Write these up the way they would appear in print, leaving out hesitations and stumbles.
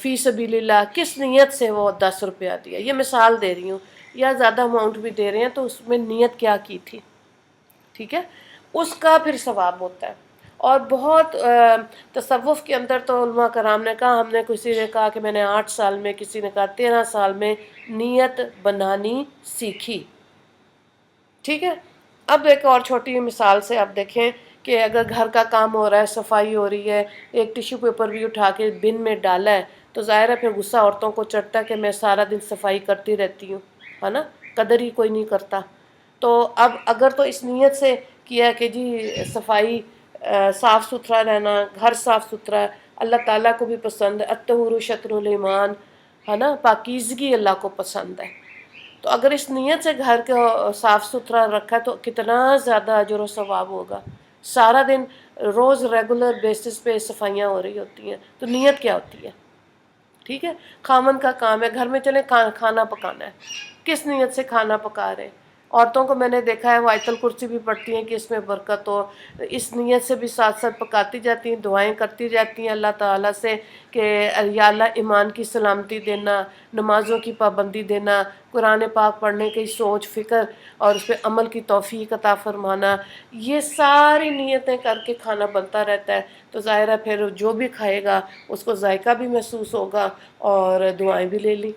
فی سبیل اللہ کس نیت سے وہ 10 روپیہ دیا، یہ مثال دے رہی ہوں، یا زیادہ اماؤنٹ بھی دے رہے ہیں تو اس میں نیت کیا کی تھی، ٹھیک ہے، اس کا پھر ثواب ہوتا ہے۔ اور بہت تصوف کے اندر تو علماء کرام نے کہا، ہم نے کسی نے کہا کہ میں نے 8 سال میں، کسی نے کہا 13 سال میں نیت بنانی سیکھی، ٹھیک ہے۔ اب ایک اور چھوٹی مثال سے آپ دیکھیں کہ اگر گھر کا کام ہو رہا ہے، صفائی ہو رہی ہے، ایک ٹیشو پیپر بھی اٹھا کے بن میں ڈالا ہے، تو ظاہر ہے پھر غصہ عورتوں کو چڑھتا ہے کہ میں سارا دن صفائی کرتی رہتی ہوں، ہے نا، قدر ہی کوئی نہیں کرتا۔ تو اب اگر تو اس نیت سے کیا کہ جی صفائی، صاف ستھرا رہنا، گھر صاف ستھرا، اللہ تعالیٰ کو بھی پسند ہے، الطہور شطر الایمان، ہے نا، پاکیزگی اللہ کو پسند ہے، تو اگر اس نیت سے گھر کو صاف ستھرا رکھا تو کتنا زیادہ اجر و ثواب ہوگا۔ سارا دن روز ریگولر بیسس پہ صفائیاں ہو رہی ہوتی ہیں، تو نیت کیا ہوتی ہے، ٹھیک ہے۔ خامن کا کام ہے گھر میں، چلے کھانا پکانا ہے، کس نیت سے کھانا پکا رہے ہیں۔ عورتوں کو میں نے دیکھا ہے وہ آیت الکرسی بھی پڑھتی ہیں کہ اس میں برکت ہو، اس نیت سے بھی ساتھ ساتھ پکاتی جاتی ہیں، دعائیں کرتی جاتی ہیں اللہ تعالیٰ سے کہ یا اللہ ایمان کی سلامتی دینا، نمازوں کی پابندی دینا، قرآن پاک پڑھنے کی سوچ فکر اور اس پہ عمل کی توفیق عطا فرمانا، یہ ساری نیتیں کر کے کھانا بنتا رہتا ہے، تو ظاہر ہے پھر جو بھی کھائے گا اس کو ذائقہ بھی محسوس ہوگا اور دعائیں بھی لے لی،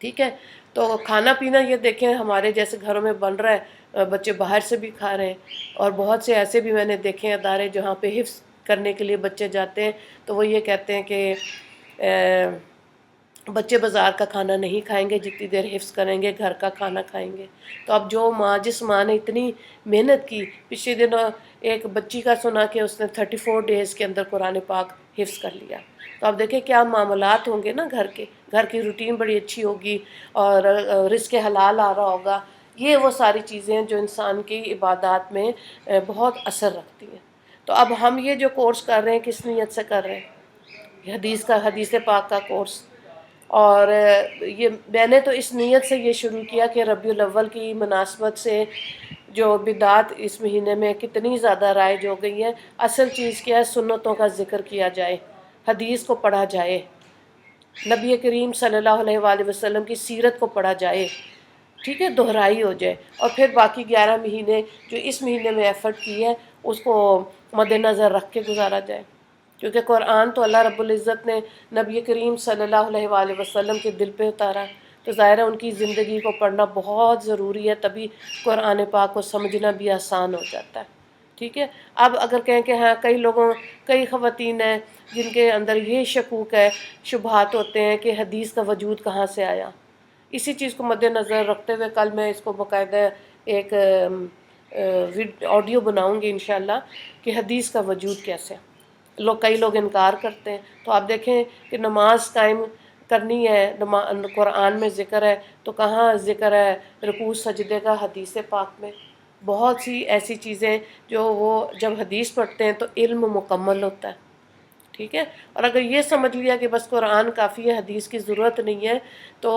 ٹھیک ہے۔ تو کھانا پینا یہ دیکھیں ہمارے جیسے گھروں میں بن رہا ہے، بچے باہر سے بھی کھا رہے ہیں، اور بہت سے ایسے بھی میں نے دیکھے ہیں ادارے جہاں پہ حفظ کرنے کے لیے بچے جاتے ہیں، تو وہ یہ کہتے ہیں کہ بچے بازار کا کھانا نہیں کھائیں گے جتنی دیر حفظ کریں گے، گھر کا کھانا کھائیں گے۔ تو اب جو ماں، جس ماں نے اتنی محنت کی، پچھلے دنوں ایک بچی کا سنا کہ اس نے 34 ڈیز کے اندر قرآن پاک حفظ کر لیا، تو اب دیکھیں کیا معاملات ہوں گے نا گھر کی روٹین بڑی اچھی ہوگی، اور رزق حلال آ رہا ہوگا۔ یہ وہ ساری چیزیں ہیں جو انسان کی عبادات میں بہت اثر رکھتی ہیں۔ تو اب ہم یہ جو کورس کر رہے ہیں کس نیت سے کر رہے ہیں؟ حدیث پاک کا کورس، اور یہ میں نے تو اس نیت سے یہ شروع کیا کہ ربیع الاول کی مناسبت سے جو بدعات اس مہینے میں کتنی زیادہ رائج ہو گئی ہیں، اصل چیز کیا ہے، سنتوں کا ذکر کیا جائے، حدیث کو پڑھا جائے، نبی کریم صلی اللہ علیہ وآلہ وسلم کی سیرت کو پڑھا جائے، ٹھیک ہے، دہرائی ہو جائے، اور پھر باقی 11 مہینے جو اس مہینے میں ایفرٹ کی ہے اس کو مد نظر رکھ کے گزارا جائے، کیونکہ قرآن تو اللہ رب العزت نے نبی کریم صلی اللہ علیہ وآلہ وسلم کے دل پہ اتارا، تو ظاہر ہے ان کی زندگی کو پڑھنا بہت ضروری ہے، تبھی قرآن پاک کو سمجھنا بھی آسان ہو جاتا ہے، ٹھیک ہے۔ اب اگر کہیں کہ ہاں کئی خواتین ہیں جن کے اندر یہ شکوک ہے، شبہات ہوتے ہیں کہ حدیث کا وجود کہاں سے آیا، اسی چیز کو مد نظر رکھتے ہوئے کل میں اس کو باقاعدہ ایک آڈیو بناؤں گی انشاءاللہ کہ حدیث کا وجود کیسے، کئی لوگ انکار کرتے ہیں۔ تو آپ دیکھیں کہ نماز قائم کرنی ہے، قرآن میں ذکر ہے، تو کہاں ذکر ہے رکوع سجدے کا؟ حدیث پاک میں۔ بہت سی ایسی چیزیں جو وہ جب حدیث پڑھتے ہیں تو علم مکمل ہوتا ہے، ٹھیک ہے۔ اور اگر یہ سمجھ لیا کہ بس قرآن کافی ہے، حدیث کی ضرورت نہیں ہے، تو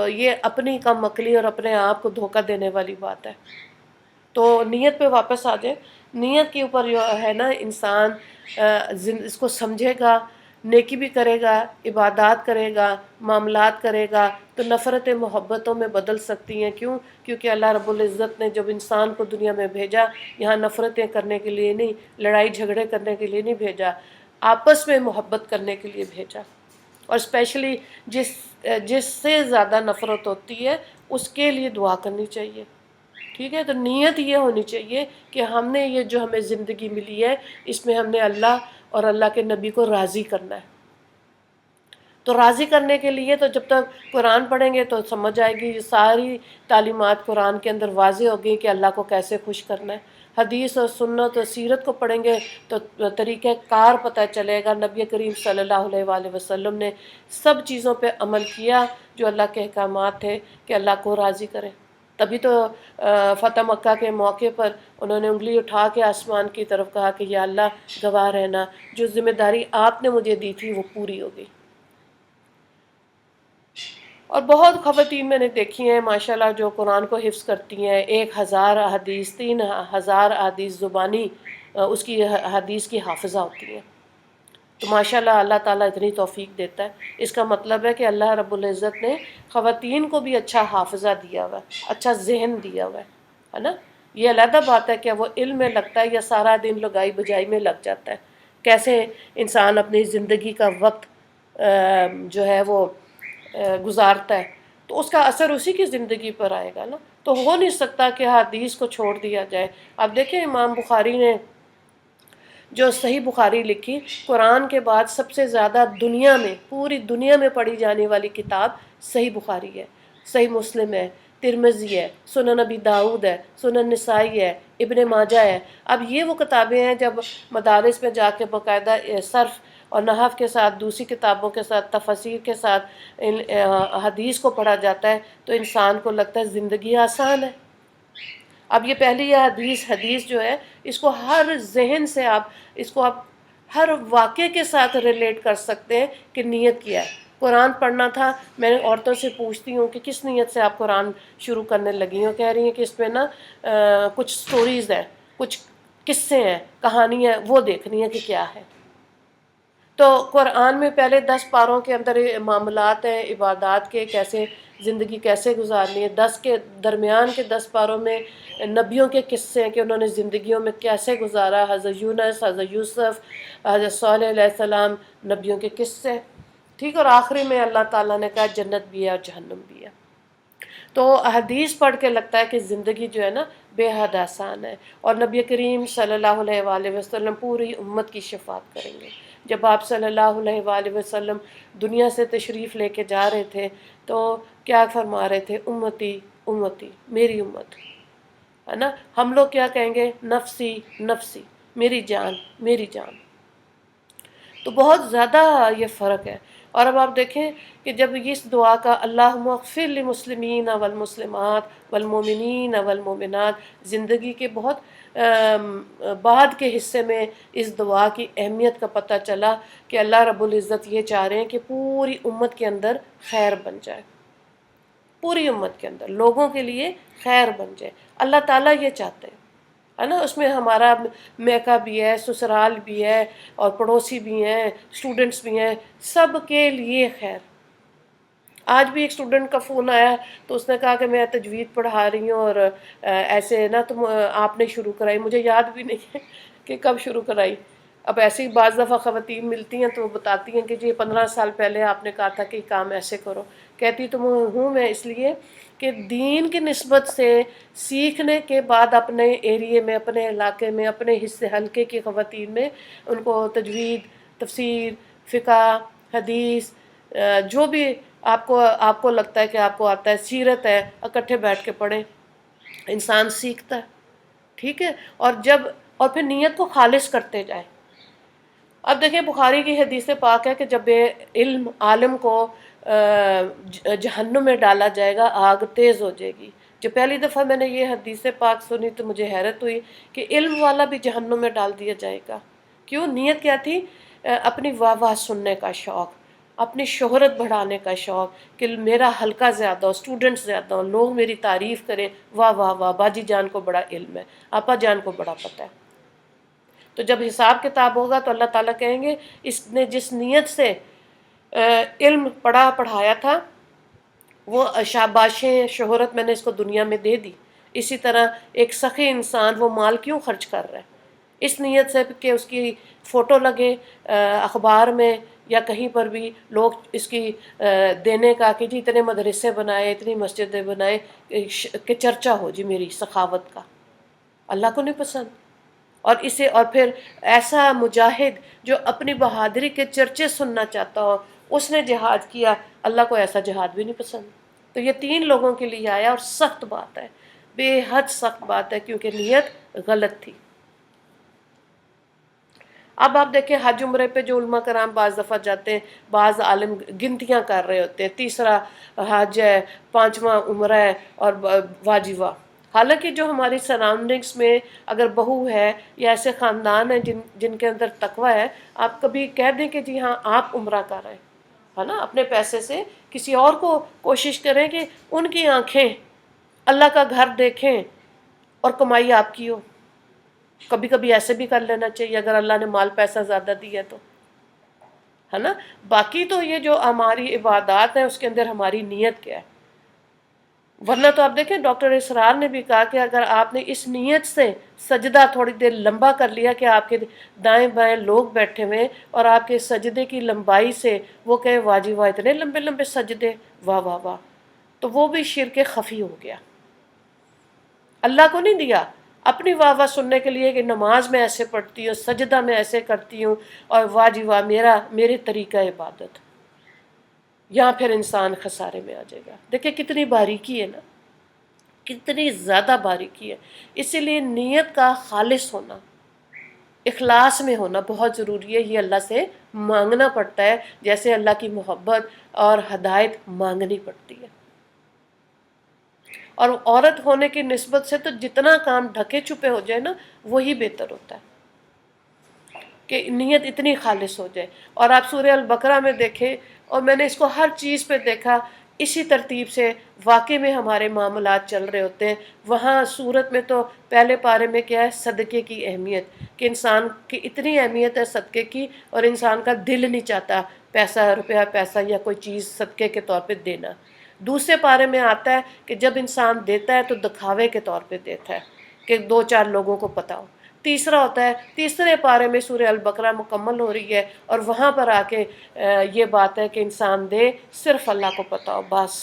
یہ اپنی کم عقلی اور اپنے آپ کو دھوکہ دینے والی بات ہے۔ تو نیت پہ واپس آ جائیں، نیت کے اوپر جو ہے نا انسان اس کو سمجھے گا، نیکی بھی کرے گا، عبادات کرے گا، معاملات کرے گا، تو نفرتیں محبتوں میں بدل سکتی ہیں۔ کیوں؟ کیونکہ اللہ رب العزت نے جب انسان کو دنیا میں بھیجا، یہاں نفرتیں کرنے کے لیے نہیں، لڑائی جھگڑے کرنے کے لیے نہیں بھیجا، آپس میں محبت کرنے کے لیے بھیجا، اور اسپیشلی جس سے زیادہ نفرت ہوتی ہے اس کے لیے دعا کرنی چاہیے، ٹھیک ہے۔ تو نیت یہ ہونی چاہیے کہ ہم نے یہ جو ہمیں زندگی ملی ہے اس میں ہم نے اللہ اور اللہ کے نبی کو راضی کرنا ہے۔ تو راضی کرنے کے لیے تو جب تک قرآن پڑھیں گے تو سمجھ آئے گی، یہ ساری تعلیمات قرآن کے اندر واضح ہوگی کہ اللہ کو کیسے خوش کرنا ہے۔ حدیث اور سنت اور سیرت کو پڑھیں گے تو طریقہ کار پتہ چلے گا، نبی کریم صلی اللہ علیہ وآلہ وسلم نے سب چیزوں پہ عمل کیا جو اللہ کے احکامات تھے کہ اللہ کو راضی کرے۔ تبھی تو فتح مکہ کے موقع پر انہوں نے انگلی اٹھا کے آسمان کی طرف کہا کہ یا اللہ گواہ رہنا، جو ذمہ داری آپ نے مجھے دی تھی وہ پوری ہو گئی۔ اور بہت خواتین میں نے دیکھی ہیں ماشاءاللہ جو قرآن کو حفظ کرتی ہیں، 1000 احادیث، 3000 احادیث زبانی اس کی حدیث کی حافظہ ہوتی ہیں۔ تو ماشاءاللہ اللہ تعالیٰ اتنی توفیق دیتا ہے، اس کا مطلب ہے کہ اللہ رب العزت نے خواتین کو بھی اچھا حافظہ دیا ہوا ہے، اچھا ذہن دیا ہوا ہے نا۔ یہ علیحدہ بات ہے کہ وہ علم میں لگتا ہے یا سارا دن لگائی بجائی میں لگ جاتا ہے، کیسے انسان اپنی زندگی کا وقت جو ہے وہ گزارتا ہے، تو اس کا اثر اسی کی زندگی پر آئے گا نا۔ تو ہو نہیں سکتا کہ حدیث کو چھوڑ دیا جائے۔ اب دیکھیں امام بخاری نے جو صحیح بخاری لکھی، قرآن کے بعد سب سے زیادہ دنیا میں، پوری دنیا میں پڑھی جانے والی کتاب صحیح بخاری ہے، صحیح مسلم ہے، ترمذی ہے، سنن نبی داؤد ہے، سنن نسائی ہے، ابن ماجہ ہے۔ اب یہ وہ کتابیں ہیں جب مدارس میں جا کے باقاعدہ صرف اور نحو کے ساتھ، دوسری کتابوں کے ساتھ، تفاسیر کے ساتھ حدیث کو پڑھا جاتا ہے تو انسان کو لگتا ہے زندگی آسان ہے۔ اب یہ پہلی یہ حدیث جو ہے، اس کو ہر ذہن سے اس کو آپ ہر واقعے کے ساتھ ریلیٹ کر سکتے ہیں کہ نیت کیا ہے۔ قرآن پڑھنا تھا، میں عورتوں سے پوچھتی ہوں کہ کس نیت سے آپ قرآن شروع کرنے لگی ہوں، کہہ رہی ہیں کہ اس میں نا کچھ سٹوریز ہیں، کچھ قصے ہیں، کہانی ہے، وہ دیکھنی ہے کہ کیا ہے۔ تو قرآن میں پہلے 10 پاروں کے اندر معاملات ہیں، عبادات کے، کیسے زندگی کیسے گزارنی ہے۔ 10 کے درمیان کے 10 پاروں میں نبیوں کے قصے ہیں کہ انہوں نے زندگیوں میں کیسے گزارا، حضرت یونس، حضرت یوسف، حضرت صالح علیہ السلام، نبیوں کے قصے، ٹھیک۔ اور آخری میں اللہ تعالیٰ نے کہا جنت بھی ہے اور جہنم بھی ہے۔ تو حدیث پڑھ کے لگتا ہے کہ زندگی جو ہے نا بے حد آسان ہے، اور نبی کریم صلی اللہ علیہ وآلہ وسلم پوری امت کی شفاعت کریں گے۔ جب آپ صلی اللہ علیہ وآلہ وسلم دنیا سے تشریف لے کے جا رہے تھے تو کیا فرما رہے تھے؟ امتی امتی، میری امت، ہے نا۔ ہم لوگ کیا کہیں گے؟ نفسی نفسی، میری جان میری جان۔ تو بہت زیادہ یہ فرق ہے۔ اور اب آپ دیکھیں کہ جب اس دعا کا اللہم اغفر للمسلمین والمسلمات والمؤمنین والمؤمنات، زندگی کے بہت بعد کے حصے میں اس دعا کی اہمیت کا پتہ چلا کہ اللہ رب العزت یہ چاہ رہے ہیں کہ پوری امت کے اندر خیر بن جائے، پوری امت کے اندر لوگوں کے لیے خیر بن جائے۔ اللہ تعالیٰ یہ چاہتے ہیں، ہے نا۔ اس میں ہمارا میکہ بھی ہے، سسرال بھی ہے، اور پڑوسی بھی ہیں، اسٹوڈنٹس بھی ہیں، سب کے لیے خیر۔ آج بھی ایک اسٹوڈنٹ کا فون آیا تو اس نے کہا کہ میں تجوید پڑھا رہی ہوں، اور ایسے نا تم آپ نے شروع کرائی، مجھے یاد بھی نہیں ہے کہ کب شروع کرائی۔ اب ایسے ہی بعض دفعہ خواتین ملتی ہیں تو وہ بتاتی ہیں کہ جی 15 سال پہلے آپ نے کہا تھا کہ یہ کام ایسے کرو۔ کہتی تو ہوں میں اس لیے کہ دین کی نسبت سے سیکھنے کے بعد اپنے ایریے میں، اپنے علاقے میں، اپنے حصے حلقے کی خواتین میں ان کو تجوید، تفسیر، فقہ، حدیث، جو بھی آپ کو لگتا ہے کہ آپ کو آتا ہے، سیرت ہے، اکٹھے بیٹھ کے پڑھیں، انسان سیکھتا ہے، ٹھیک ہے۔ اور پھر نیت کو خالص کرتے جائیں۔ اب دیکھیں بخاری کی حدیث پاک ہے کہ جب علم عالم کو جہنم میں ڈالا جائے گا، آگ تیز ہو جائے گی۔ جب پہلی دفعہ میں نے یہ حدیث پاک سنی تو مجھے حیرت ہوئی کہ علم والا بھی جہنم میں ڈال دیا جائے گا۔ کیوں؟ نیت کیا تھی؟ اپنی واہ واہ سننے کا شوق، اپنی شہرت بڑھانے کا شوق، کہ میرا حلقہ زیادہ ہو، اسٹوڈنٹ زیادہ ہو، لوگ میری تعریف کریں، واہ واہ واہ باجی جان کو بڑا علم ہے، آپا جان کو بڑا پتہ ہے۔ تو جب حساب کتاب ہوگا تو اللہ تعالیٰ کہیں گے اس نے جس نیت سے علم پڑھایا تھا وہ شاباشیں، شہرت میں نے اس کو دنیا میں دے دی۔ اسی طرح ایک سخی انسان وہ مال کیوں خرچ کر رہا ہے؟ اس نیت سے کہ اس کی فوٹو لگے اخبار میں یا کہیں پر بھی، لوگ اس کی دینے کا کہ جی اتنے مدرسے بنائے، اتنی مسجدیں بنائے، کہ چرچا ہو جی میری سخاوت کا۔ اللہ کو نہیں پسند۔ اور پھر ایسا مجاہد جو اپنی بہادری کے چرچے سننا چاہتا ہو، اس نے جہاد کیا، اللہ کو ایسا جہاد بھی نہیں پسند۔ تو یہ 3 لوگوں کے لیے آیا، اور سخت بات ہے، بے حد سخت بات ہے، کیونکہ نیت غلط تھی۔ اب آپ دیکھیں حج عمرے پہ جو علماء کرام بعض دفعہ جاتے ہیں، بعض عالم گنتیاں کر رہے ہوتے ہیں، 3 حج ہے، 5واں عمرہ ہے اور واجبہ۔ حالانکہ جو ہماری سراؤنڈنگس میں اگر بہو ہے یا ایسے خاندان ہیں جن کے اندر تقوی ہے، آپ کبھی کہہ دیں کہ جی ہاں آپ عمرہ کر رہے ہیں، ہے نا، اپنے پیسے سے کسی اور کو کوشش کریں کہ ان کی آنکھیں اللہ کا گھر دیکھیں اور کمائی آپ کی ہو۔ کبھی کبھی ایسے بھی کر لینا چاہیے اگر اللہ نے مال پیسہ زیادہ دیا تو۔ ہے نا. باقی تو یہ جو ہماری عبادات ہیں اس کے اندر ہماری نیت کیا ہے. ورنہ تو آپ دیکھیں ڈاکٹر اسرار نے بھی کہا کہ اگر آپ نے اس نیت سے سجدہ تھوڑی دیر لمبا کر لیا کہ آپ کے دائیں بائیں لوگ بیٹھے ہوئے اور آپ کے سجدے کی لمبائی سے وہ کہے واہ جی واہ اتنے لمبے لمبے سجدے واہ واہ واہ، تو وہ بھی شرک خفی ہو گیا. اللہ کو نہیں دیا، اپنی واہ واہ سننے کے لیے کہ نماز میں ایسے پڑھتی ہوں، سجدہ میں ایسے کرتی ہوں، اور واہ جی واہ میرے طریقہ عبادت. یہاں پھر انسان خسارے میں آ جائے گا. دیکھیں کتنی باریکی ہے نا، کتنی زیادہ باریکی ہے. اسی لیے نیت کا خالص ہونا، اخلاص میں ہونا بہت ضروری ہے. یہ اللہ سے مانگنا پڑتا ہے جیسے اللہ کی محبت اور ہدایت مانگنی پڑتی ہے. اور عورت ہونے کی نسبت سے تو جتنا کام ڈھکے چھپے ہو جائے نا وہی بہتر ہوتا ہے کہ نیت اتنی خالص ہو جائے. اور آپ سورہ البقرہ میں دیکھیں، اور میں نے اس کو ہر چیز پہ دیکھا، اسی ترتیب سے واقعے میں ہمارے معاملات چل رہے ہوتے ہیں. وہاں صورت میں تو پہلے پارے میں کیا ہے، صدقے کی اہمیت، کہ انسان کی اتنی اہمیت ہے صدقے کی، اور انسان کا دل نہیں چاہتا پیسہ روپیہ پیسہ یا کوئی چیز صدقے کے طور پہ دینا. دوسرے پارے میں آتا ہے کہ جب انسان دیتا ہے تو دکھاوے کے طور پہ دیتا ہے کہ دو چار لوگوں کو پتہ ہو. تیسرا ہوتا ہے، تیسرے پارے میں سورہ البقرہ مکمل ہو رہی ہے، اور وہاں پر آ کے یہ بات ہے کہ انسان دے صرف اللہ کو پتہ ہو بس.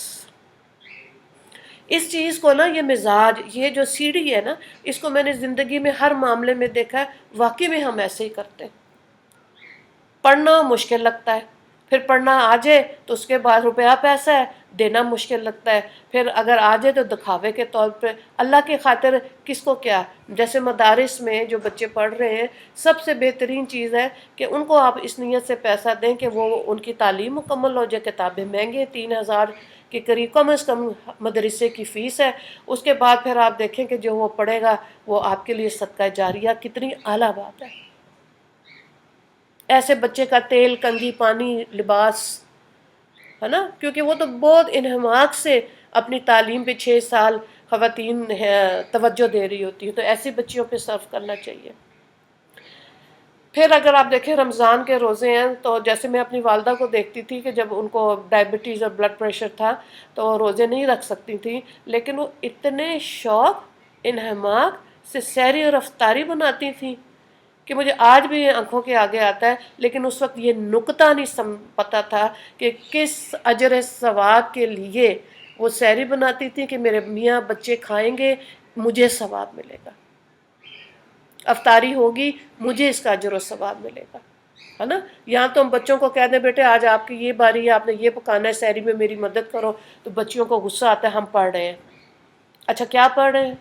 اس چیز کو نا، یہ مزاج، یہ جو سیڑھی ہے نا، اس کو میں نے زندگی میں ہر معاملے میں دیکھا ہے. واقعی میں ہم ایسے ہی کرتے ہیں. پڑھنا مشکل لگتا ہے، پھر پڑھنا آ جائے تو اس کے بعد روپیہ پیسہ ہے دینا مشکل لگتا ہے. پھر اگر آ جائے تو دکھاوے کے طور پہ اللہ کی خاطر کس کو کیا. جیسے مدارس میں جو بچے پڑھ رہے ہیں، سب سے بہترین چیز ہے کہ ان کو آپ اس نیت سے پیسہ دیں کہ وہ ان کی تعلیم مکمل ہو جائے. کتابیں مہنگی 3,000 کے قریب کم از کم مدرسے کی فیس ہے. اس کے بعد پھر آپ دیکھیں کہ جو وہ پڑھے گا وہ آپ کے لیے صدقہ جاریہ. کتنی اعلیٰ بات ہے. ایسے بچے کا تیل کنگھی پانی لباس، ہے نا، کیونکہ وہ تو بہت انہماک سے اپنی تعلیم پہ 6 سال خواتین توجہ دے رہی ہوتی ہے، تو ایسی بچیوں پہ صرف کرنا چاہیے. پھر اگر آپ دیکھیں رمضان کے روزے ہیں، تو جیسے میں اپنی والدہ کو دیکھتی تھی کہ جب ان کو ڈائبٹیز اور بلڈ پریشر تھا تو روزے نہیں رکھ سکتی تھیں، لیکن وہ اتنے شوق انہماک سے سحری اور افطاری بناتی تھیں کہ مجھے آج بھی یہ آنکھوں کے آگے آتا ہے. لیکن اس وقت یہ نکتہ نہیں پتہ تھا کہ کس اجر ثواب کے لیے وہ سحری بناتی تھی کہ میرے میاں بچے کھائیں گے مجھے ثواب ملے گا، افطاری ہوگی مجھے اس کا اجر و ثواب ملے گا، ہے نا. یہاں تو ہم بچوں کو کہہ دیں بیٹے آج آپ کی یہ باری ہے، آپ نے یہ پکانا ہے، سحری میں میری مدد کرو، تو بچیوں کو غصہ آتا ہے ہم پڑھ رہے ہیں. اچھا کیا پڑھ رہے ہیں؟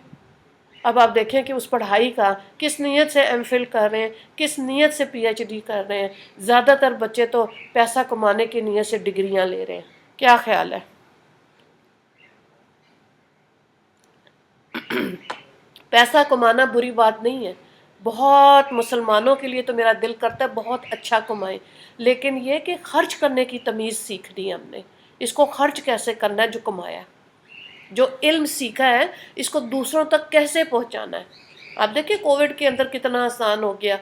اب آپ دیکھیں کہ اس پڑھائی کا کس نیت سے ایم فل کر رہے ہیں، کس نیت سے پی ایچ ڈی کر رہے ہیں. زیادہ تر بچے تو پیسہ کمانے کی نیت سے ڈگریاں لے رہے ہیں. کیا خیال ہے؟ پیسہ کمانا بری بات نہیں ہے، بہت مسلمانوں کے لیے تو میرا دل کرتا ہے بہت اچھا کمائیں، لیکن یہ کہ خرچ کرنے کی تمیز سیکھنی ہے ہم نے. اس کو خرچ کیسے کرنا ہے جو کمایا ہے، جو علم سیکھا ہے اس کو دوسروں تک کیسے پہنچانا ہے. آپ دیکھیں کووڈ کے اندر کتنا آسان ہو گیا.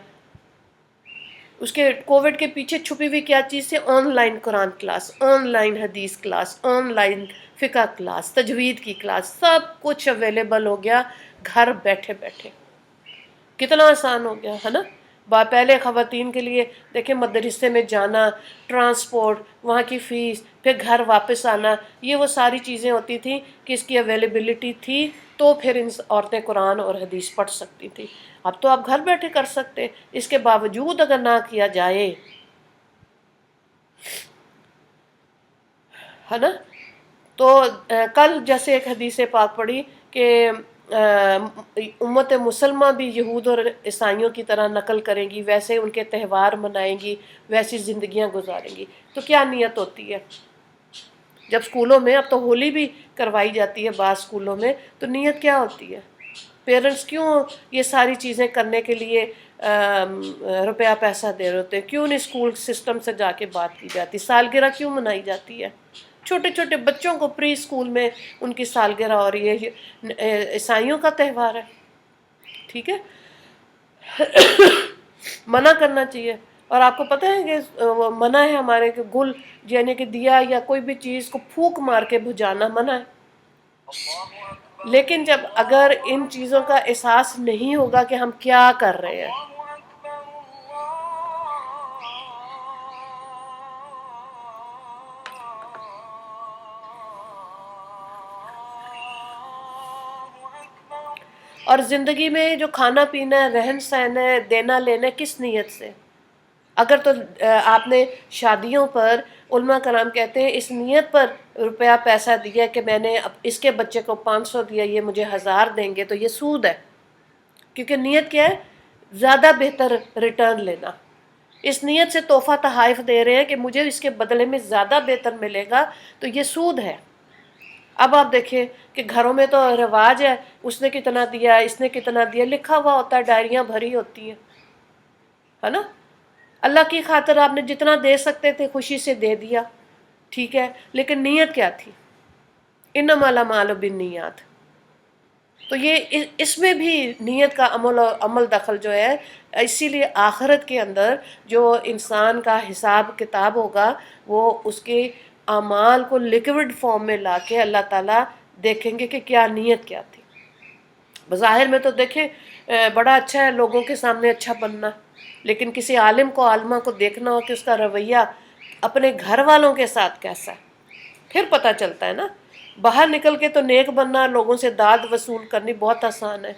اس کے کووڈ کے پیچھے چھپی ہوئی کیا چیز ہے؟ On line Quran class, on line حدیث کلاس، آن لائن فقہ کلاس، تجوید کی کلاس، سب کچھ اویلیبل ہو گیا گھر بیٹھے بیٹھے. کتنا آسان ہو گیا ہے نا. پہلے خواتین کے لیے دیکھیں مدرسے میں جانا، ٹرانسپورٹ، وہاں کی فیس، پھر گھر واپس آنا، یہ وہ ساری چیزیں ہوتی تھیں کہ اس کی اویلیبلٹی تھی تو پھر ان عورتیں قرآن اور حدیث پڑھ سکتی تھیں. اب تو آپ گھر بیٹھے کر سکتے. اس کے باوجود اگر نہ کیا جائے، ہے نا، تو کل جیسے ایک حدیث پاک پڑھی کہ امت مسلمہ بھی یہود اور عیسائیوں کی طرح نقل کریں گی، ویسے ان کے تہوار منائیں گی، ویسی زندگیاں گزاریں گی. تو کیا نیت ہوتی ہے جب اسکولوں میں، اب تو ہولی بھی کروائی جاتی ہے بعض اسکولوں میں، تو نیت کیا ہوتی ہے؟ پیرنٹس کیوں یہ ساری چیزیں کرنے کے لیے روپیہ پیسہ دے رہے ہوتے ہیں؟ کیوں نہیں اسکول سسٹم سے جا کے بات کی جاتی؟ سالگرہ کیوں منائی جاتی ہے؟ چھوٹے چھوٹے بچوں کو پری اسکول میں ان کی سالگرہ ہو رہی ہے. یہ عیسائیوں کا تہوار ہے، ٹھیک ہے. منع کرنا چاہیے. اور آپ کو پتہ ہے کہ وہ منع ہے ہمارے کہ گل یعنی کہ دیا یا کوئی بھی چیز کو پھونک مار کے بجھانا منع ہے. لیکن جب اگر ان چیزوں کا احساس نہیں ہوگا کہ ہم کیا کر رہے ہیں، اور زندگی میں جو کھانا پینا ہے، رہن سہن ہے، دینا لینا ہے، کس نیت سے؟ اگر تو آپ نے شادیوں پر، علماء کرام کہتے ہیں اس نیت پر روپیہ پیسہ دیا کہ میں نے اس کے بچے کو 500 دیا، یہ مجھے 1000 دیں گے، تو یہ سود ہے. کیونکہ نیت کیا ہے؟ زیادہ بہتر ریٹرن لینا. اس نیت سے تحفہ تحائف دے رہے ہیں کہ مجھے اس کے بدلے میں زیادہ بہتر ملے گا، تو یہ سود ہے. اب آپ دیکھیں کہ گھروں میں تو رواج ہے، اس نے کتنا دیا، اس نے کتنا دیا، لکھا ہوا ہوتا ہے، ڈائریاں بھری ہوتی ہیں، ہے نا؟ اللہ کی خاطر آپ نے جتنا دے سکتے تھے خوشی سے دے دیا، ٹھیک ہے، لیکن نیت کیا تھی؟ انما الاعمال بالنیات. تو یہ اس میں بھی نیت کا عمل دخل جو ہے. اسی لیے آخرت کے اندر جو انسان کا حساب کتاب ہوگا، وہ اس کے اعمال کو لیکوڈ فارم میں لا کے اللہ تعالیٰ دیکھیں گے کہ کیا نیت کیا تھی. بظاہر میں تو دیکھیں بڑا اچھا ہے لوگوں کے سامنے اچھا بننا، لیکن کسی عالم کو، عالمہ کو دیکھنا ہو کہ اس کا رویہ اپنے گھر والوں کے ساتھ کیسا ہے، پھر پتہ چلتا ہے نا. باہر نکل کے تو نیک بننا، لوگوں سے داد وصول کرنی بہت آسان ہے،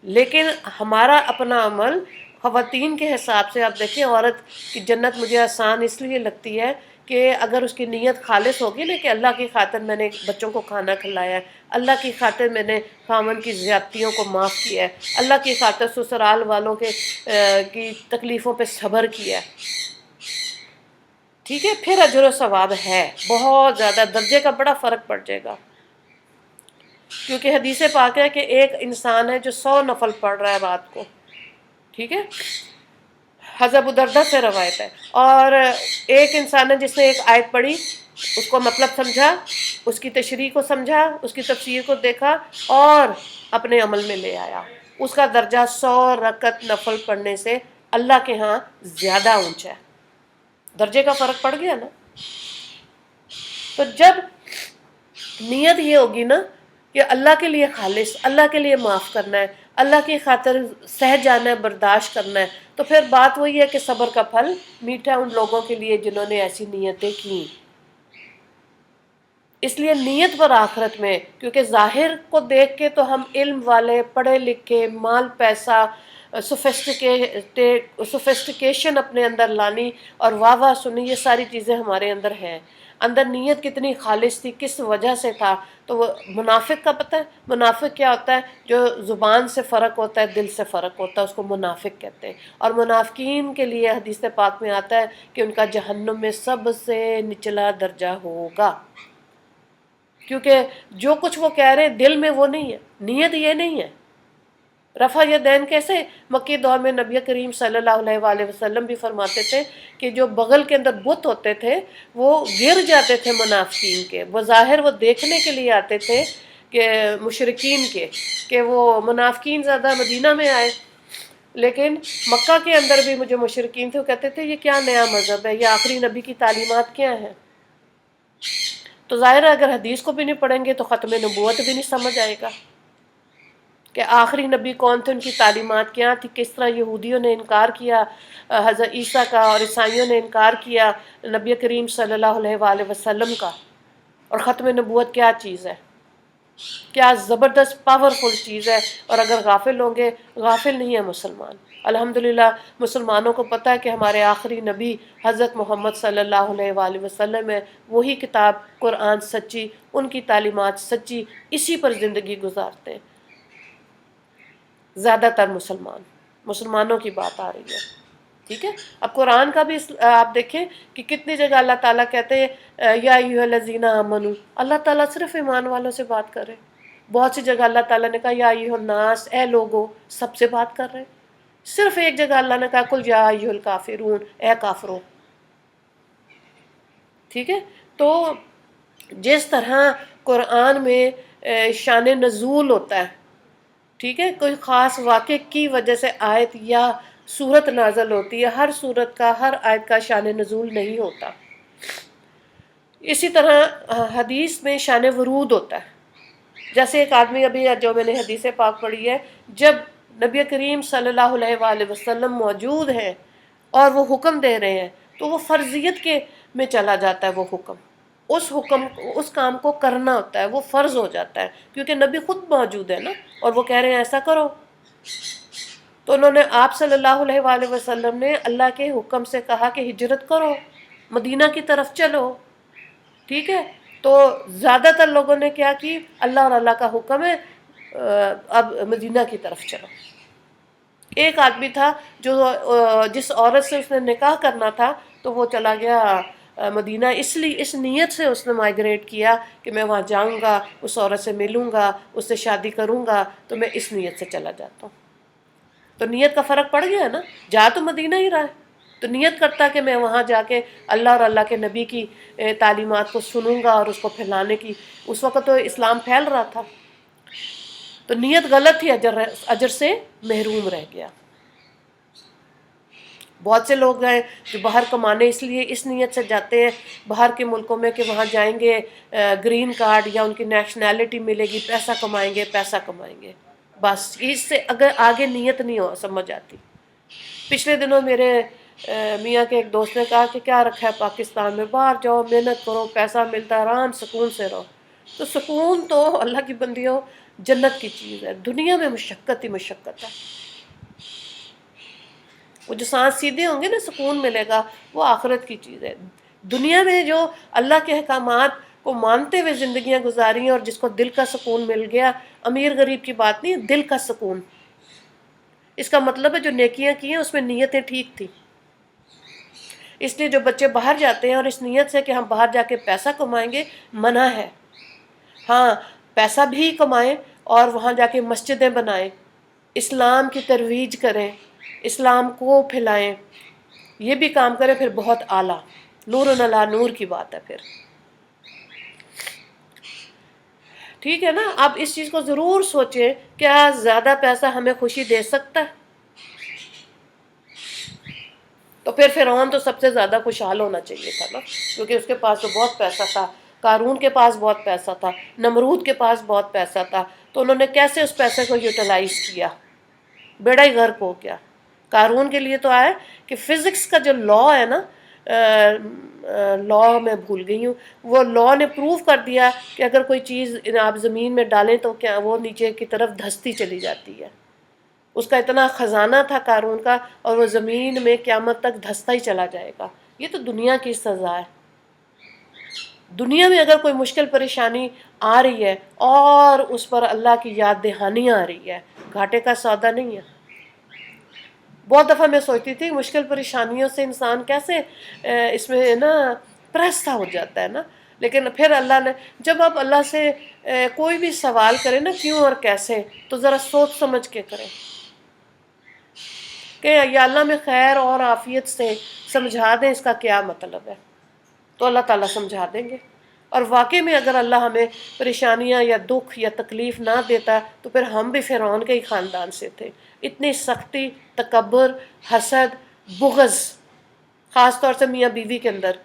لیکن ہمارا اپنا عمل خواتین کے حساب سے آپ دیکھیں، عورت کی جنت مجھے آسان اس لیے لگتی ہے کہ اگر اس کی نیت خالص ہوگی نا کہ اللہ کی خاطر میں نے بچوں کو کھانا کھلایا ہے، اللہ کی خاطر میں نے خامن کی زیادتیوں کو معاف کیا ہے، اللہ کی خاطر سسرال والوں کی تکلیفوں پہ صبر کیا ہے، ٹھیک ہے، پھر اجر و ثواب ہے، بہت زیادہ درجے کا بڑا فرق پڑ جائے گا. کیونکہ حدیث پاک ہے کہ ایک انسان ہے جو 100 نفل پڑھ رہا ہے رات کو، ٹھیک ہے، حضرت ابو دردہ سے روایت ہے. اور ایک انسان ہے جس نے ایک آیت پڑھی، اس کو مطلب سمجھا، اس کی تشریح کو سمجھا، اس کی تفسیر کو دیکھا اور اپنے عمل میں لے آیا، اس کا درجہ 100 رکعت نفل پڑھنے سے اللہ کے ہاں زیادہ اونچا ہے. درجے کا فرق پڑ گیا نا. تو جب نیت یہ ہوگی نا کہ اللہ کے لیے خالص، اللہ کے لیے معاف کرنا ہے، اللہ کی خاطر سہ جانا ہے، برداشت کرنا ہے، تو پھر بات وہی ہے کہ صبر کا پھل میٹھا ان لوگوں کے لیے جنہوں نے ایسی نیتیں کی. اس لیے نیت پر آخرت میں، کیونکہ ظاہر کو دیکھ کے تو ہم علم والے، پڑھے لکھے، مال پیسہ، سوفسٹیکیشن اپنے اندر لانی اور واہ واہ سنی، یہ ساری چیزیں ہمارے اندر ہیں. اندر نیت کتنی خالص تھی، کس وجہ سے تھا. تو وہ منافق کا پتہ ہے منافق کیا ہوتا ہے؟ جو زبان سے فرق ہوتا ہے، دل سے فرق ہوتا ہے، اس کو منافق کہتے ہیں. اور منافقین کے لیے حدیث پاک میں آتا ہے کہ ان کا جہنم میں سب سے نچلا درجہ ہوگا، کیونکہ جو کچھ وہ کہہ رہے ہیں دل میں وہ نہیں ہے، نیت یہ نہیں ہے. رفع یدین کیسے؟ مکی دور میں نبی کریم صلی اللہ علیہ وآلہ وسلم بھی فرماتے تھے کہ جو بغل کے اندر بت ہوتے تھے وہ گر جاتے تھے منافقین کے. بظاہر وہ دیکھنے کے لیے آتے تھے کہ مشرکین کے، کہ وہ منافقین زیادہ مدینہ میں آئے، لیکن مکہ کے اندر بھی جو مشرکین تھے وہ کہتے تھے یہ کیا نیا مذہب ہے، یہ آخری نبی کی تعلیمات کیا ہیں. تو ظاہر ہے اگر حدیث کو بھی نہیں پڑھیں گے تو ختم نبوت بھی نہیں سمجھ آئے گا کہ آخری نبی کون تھے، ان کی تعلیمات کیا تھی، کس طرح یہودیوں نے انکار کیا حضرت عیسیٰ کا اور عیسائیوں نے انکار کیا نبی کریم صلی اللہ علیہ وآلہ وسلم کا. اور ختم نبوت کیا چیز ہے، کیا زبردست پاورفل چیز ہے. اور اگر غافل ہوں گے، غافل نہیں ہے مسلمان. الحمدللہ مسلمانوں کو پتہ ہے کہ ہمارے آخری نبی حضرت محمد صلی اللہ علیہ وآلہ وسلم ہے، وہی کتاب قرآن سچی، ان کی تعلیمات سچی، اسی پر زندگی گزارتے ہیں. زیادہ تر مسلمانوں کی بات آ رہی ہے، ٹھیک ہے. اب قرآن کا بھی آپ دیکھیں کہ کتنی جگہ اللہ تعالیٰ کہتے ہیں یا ایھا الذین آمنو، اللہ تعالیٰ صرف ایمان والوں سے بات کر رہے ہیں. بہت سی جگہ اللہ تعالیٰ نے کہا یا ایھا الناس، اے لوگو، سب سے بات کر رہے ہیں. صرف ایک جگہ اللہ نے کہا قل یا ایھا الکافرون، اے کافروں، ٹھیک ہے. تو جس طرح قرآن میں شان نزول ہوتا ہے، ٹھیک ہے، کوئی خاص واقعے کی وجہ سے آیت یا صورت نازل ہوتی ہے، ہر صورت کا، ہر آیت کا شان نزول نہیں ہوتا۔ اسی طرح حدیث میں شان ورود ہوتا ہے۔ جیسے ایک آدمی، ابھی جو میں نے حدیث پاک پڑھی ہے، جب نبی کریم صلی اللہ علیہ وآلہ وسلم موجود ہیں اور وہ حکم دے رہے ہیں تو وہ فرضیت کے میں چلا جاتا ہے، وہ حکم اس کام کو کرنا ہوتا ہے، وہ فرض ہو جاتا ہے، کیونکہ نبی خود موجود ہے نا، اور وہ کہہ رہے ہیں ایسا کرو۔ تو انہوں نے، آپ صلی اللہ علیہ وآلہ وسلم نے اللہ کے حکم سے کہا کہ ہجرت کرو، مدینہ کی طرف چلو، ٹھیک ہے؟ تو زیادہ تر لوگوں نے کیا کی، اللہ اور اللہ کا حکم ہے، اب مدینہ کی طرف چلو۔ ایک آدمی تھا جو جس عورت سے اس نے نکاح کرنا تھا، تو وہ چلا گیا مدینہ، اس نیت سے اس نے مائیگریٹ کیا کہ میں وہاں جاؤں گا، اس عورت سے ملوں گا، اس سے شادی کروں گا، تو میں اس نیت سے چلا جاتا ہوں۔ تو نیت کا فرق پڑ گیا ہے نا، جا تو مدینہ ہی رہا ہے، تو نیت کرتا کہ میں وہاں جا کے اللہ اور اللہ کے نبی کی تعلیمات کو سنوں گا اور اس کو پھیلانے کی، اس وقت تو اسلام پھیل رہا تھا، تو نیت غلط تھی، اجر سے محروم رہ گیا۔ بہت سے لوگ ہیں جو باہر کمانے اس لیے اس نیت سے جاتے ہیں باہر کے ملکوں میں کہ وہاں جائیں گے، گرین کارڈ یا ان کی نیشنلٹی ملے گی، پیسہ کمائیں گے، بس اس سے اگر آگے نیت نہیں سمجھ آتی۔ پچھلے دنوں میرے میاں کے ایک دوست نے کہا کہ کیا رکھا ہے پاکستان میں، باہر جاؤ، محنت کرو، پیسہ ملتا ہے، آرام سکون سے رہو۔ تو سکون تو اللہ کی بندیوں جنت کی چیز ہے، دنیا میں مشقت ہی مشقت ہے۔ وہ جو سانس سیدھے ہوں گے نا، سکون ملے گا، وہ آخرت کی چیز ہے۔ دنیا میں جو اللہ کے احکامات کو مانتے ہوئے زندگیاں گزاری ہیں اور جس کو دل کا سکون مل گیا، امیر غریب کی بات نہیں، دل کا سکون، اس کا مطلب ہے جو نیکیاں کی ہیں اس میں نیتیں ٹھیک تھی۔ اس لیے جو بچے باہر جاتے ہیں اور اس نیت سے کہ ہم باہر جا کے پیسہ کمائیں گے، منع ہے۔ ہاں، پیسہ بھی کمائیں اور وہاں جا کے مسجدیں بنائیں، اسلام کی ترویج کریں، اسلام کو پھیلائیں، یہ بھی کام کریں، پھر بہت اعلیٰ، نور علی نور کی بات ہے پھر، ٹھیک ہے نا؟ آپ اس چیز کو ضرور سوچیں، کیا زیادہ پیسہ ہمیں خوشی دے سکتا ہے؟ تو پھر فرعون تو سب سے زیادہ خوشحال ہونا چاہیے تھا نا، کیونکہ اس کے پاس تو بہت پیسہ تھا، قارون کے پاس بہت پیسہ تھا، نمرود کے پاس بہت پیسہ تھا، تو انہوں نے کیسے اس پیسے کو یوٹیلائز کیا؟ بیڑا ہی غرق ہو گیا۔ قارون کے لیے تو آئے کہ فزکس کا جو لا ہے نا، لا میں بھول گئی ہوں، وہ لا نے پروف کر دیا کہ اگر کوئی چیز آپ زمین میں ڈالیں تو کیا وہ نیچے کی طرف دھستی چلی جاتی ہے۔ اس کا اتنا خزانہ تھا قارون کا، اور وہ زمین میں قیامت تک دھستا ہی چلا جائے گا۔ یہ تو دنیا کی سزا ہے۔ دنیا میں اگر کوئی مشکل پریشانی آ رہی ہے اور اس پر اللہ کی یاد دہانی آ رہی ہے، گھاٹے کا سودا نہیں ہے۔ بہت دفعہ میں سوچتی تھی مشکل پریشانیوں سے انسان کیسے اس میں نا پرستہ ہو جاتا ہے نا، لیکن پھر اللہ نے، جب آپ اللہ سے کوئی بھی سوال کریں نا کیوں اور کیسے، تو ذرا سوچ سمجھ کے کریں کہ یا اللہ میں خیر اور عافیت سے سمجھا دیں اس کا کیا مطلب ہے، تو اللہ تعالیٰ سمجھا دیں گے۔ اور واقعی میں اگر اللہ ہمیں پریشانیاں یا دکھ یا تکلیف نہ دیتا تو پھر ہم بھی فرعون کے ہی خاندان سے تھے۔ اتنی سختی، تکبر، حسد، بغض، خاص طور سے میاں بیوی کے اندر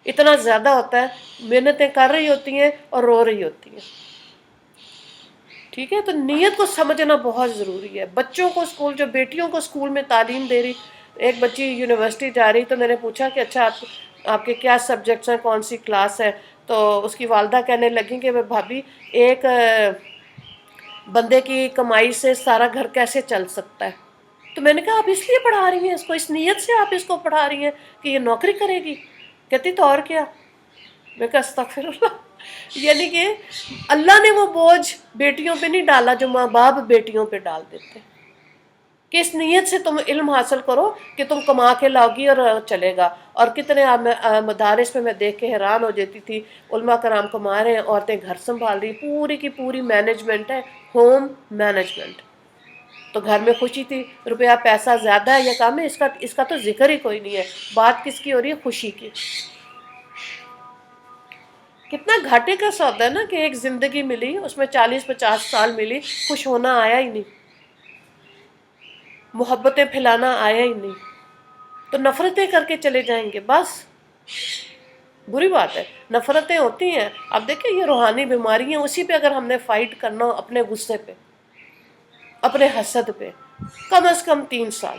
اتنا زیادہ ہوتا ہے، محنتیں کر رہی ہوتی ہیں اور رو رہی ہوتی ہیں، ٹھیک ہے؟ تو نیت کو سمجھنا بہت ضروری ہے۔ بچوں کو اسکول، جو بیٹیوں کو اسکول میں تعلیم دے رہی، ایک بچی یونیورسٹی جا رہی، تو میں نے پوچھا کہ اچھا آپ کے کیا سبجیکٹس ہیں، کون سی کلاس ہے؟ تو اس کی والدہ کہنے لگیں کہ بھابھی ایک بندے کی کمائی سے سارا گھر کیسے چل سکتا ہے؟ تو میں نے کہا آپ اس لیے پڑھا رہی ہیں اس کو، اس نیت سے آپ اس کو پڑھا رہی ہیں کہ یہ نوکری کرے گی؟ کہتی تو اور کیا؟ میں کہا استغفر اللہ، یعنی کہ اللہ نے وہ بوجھ بیٹیوں پہ نہیں ڈالا جو ماں باپ بیٹیوں پہ ڈال دیتے، کہ اس نیت سے تم علم حاصل کرو کہ تم کما کے لاؤ گی اور چلے گا۔ اور کتنے مدارس میں دیکھ کے حیران ہو جاتی تھی، علماء کرام کما رہے ہیں، عورتیں گھر سنبھال رہی، پوری کی پوری مینجمنٹ ہے، ہوم مینجمنٹ، تو گھر میں خوشی تھی۔ روپیہ پیسہ زیادہ ہے یا کم ہے، اس کا تو ذکر ہی کوئی نہیں ہے، بات کس کی ہو رہی ہے؟ خوشی کی۔ کتنا گھاٹے کا سودا ہے نا کہ ایک زندگی ملی، اس میں 40-50 سال ملی، خوش ہونا آیا ہی نہیں۔ محبتیں پھیلانا آیا ہی نہیں، تو نفرتیں کر کے چلے جائیں گے، بس بری بات ہے۔ نفرتیں ہوتی ہیں، اب دیکھیں یہ روحانی بیماری ہیں، اسی پہ اگر ہم نے فائٹ کرنا ہو، اپنے غصے پہ، اپنے حسد پہ، کم از کم 3 سال۔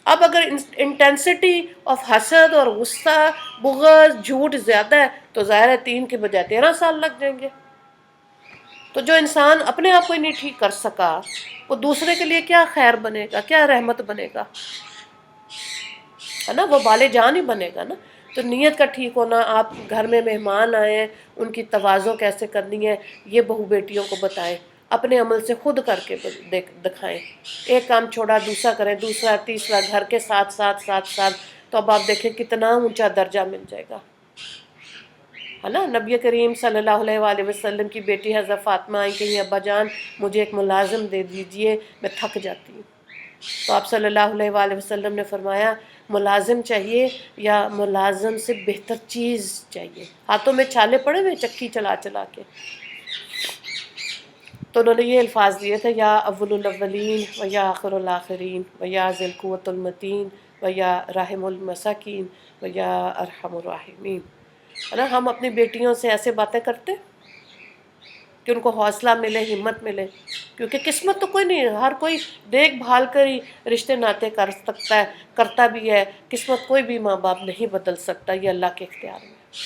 اب اگر انٹینسٹی آف حسد اور غصہ، بغض، جھوٹ زیادہ ہے تو ظاہر ہے 3 کے بجائے 13 سال لگ جائیں گے۔ تو جو انسان اپنے آپ کو ہی نہیں ٹھیک کر سکا، وہ دوسرے کے لیے کیا خیر بنے گا، کیا رحمت بنے گا، ہے نا؟ وہ بالے جان ہی بنے گا نا۔ تو نیت کا ٹھیک ہونا، آپ گھر میں مہمان آئے ہیں، ان کی تواضع کیسے کرنی ہے، یہ بہو بیٹیوں کو بتائیں، اپنے عمل سے خود کر کے دکھائیں۔ ایک کام چھوڑا دوسرا کریں، دوسرا تیسرا، گھر کے ساتھ ساتھ ساتھ ساتھ، تو اب آپ دیکھیں کتنا اونچا درجہ مل جائے گا، ہے نا؟ نبی کریم صلی اللہ علیہ وآلہ وسلم کی بیٹی حضرت فاطمہ آئیں کہ ابا جان مجھے ایک ملازم دے دیجئے، میں تھک جاتی ہوں۔ تو آپ صلی اللہ علیہ وآلہ وسلم نے فرمایا ملازم چاہیے یا ملازم سے بہتر چیز چاہیے؟ ہاتھوں میں چھالے پڑے ہوئے چکی چلا چلا کے، تو انہوں نے یہ الفاظ دیے تھے، یا اول الاولین و یا آخر الآخرین و یا ذی القوۃ المتین و یا رحم المساکین و یا ارحم الراحمین۔ ہے نا؟ ہم اپنی بیٹیوں سے ایسے باتیں کرتے کہ ان کو حوصلہ ملے، ہمت ملے، کیونکہ قسمت تو کوئی نہیں ہے، ہر کوئی دیکھ بھال کر ہی رشتے ناطے کر سکتا ہے، کرتا بھی ہے۔ قسمت کوئی بھی ماں باپ نہیں بدل سکتا، یہ اللہ کے اختیار میں ہے۔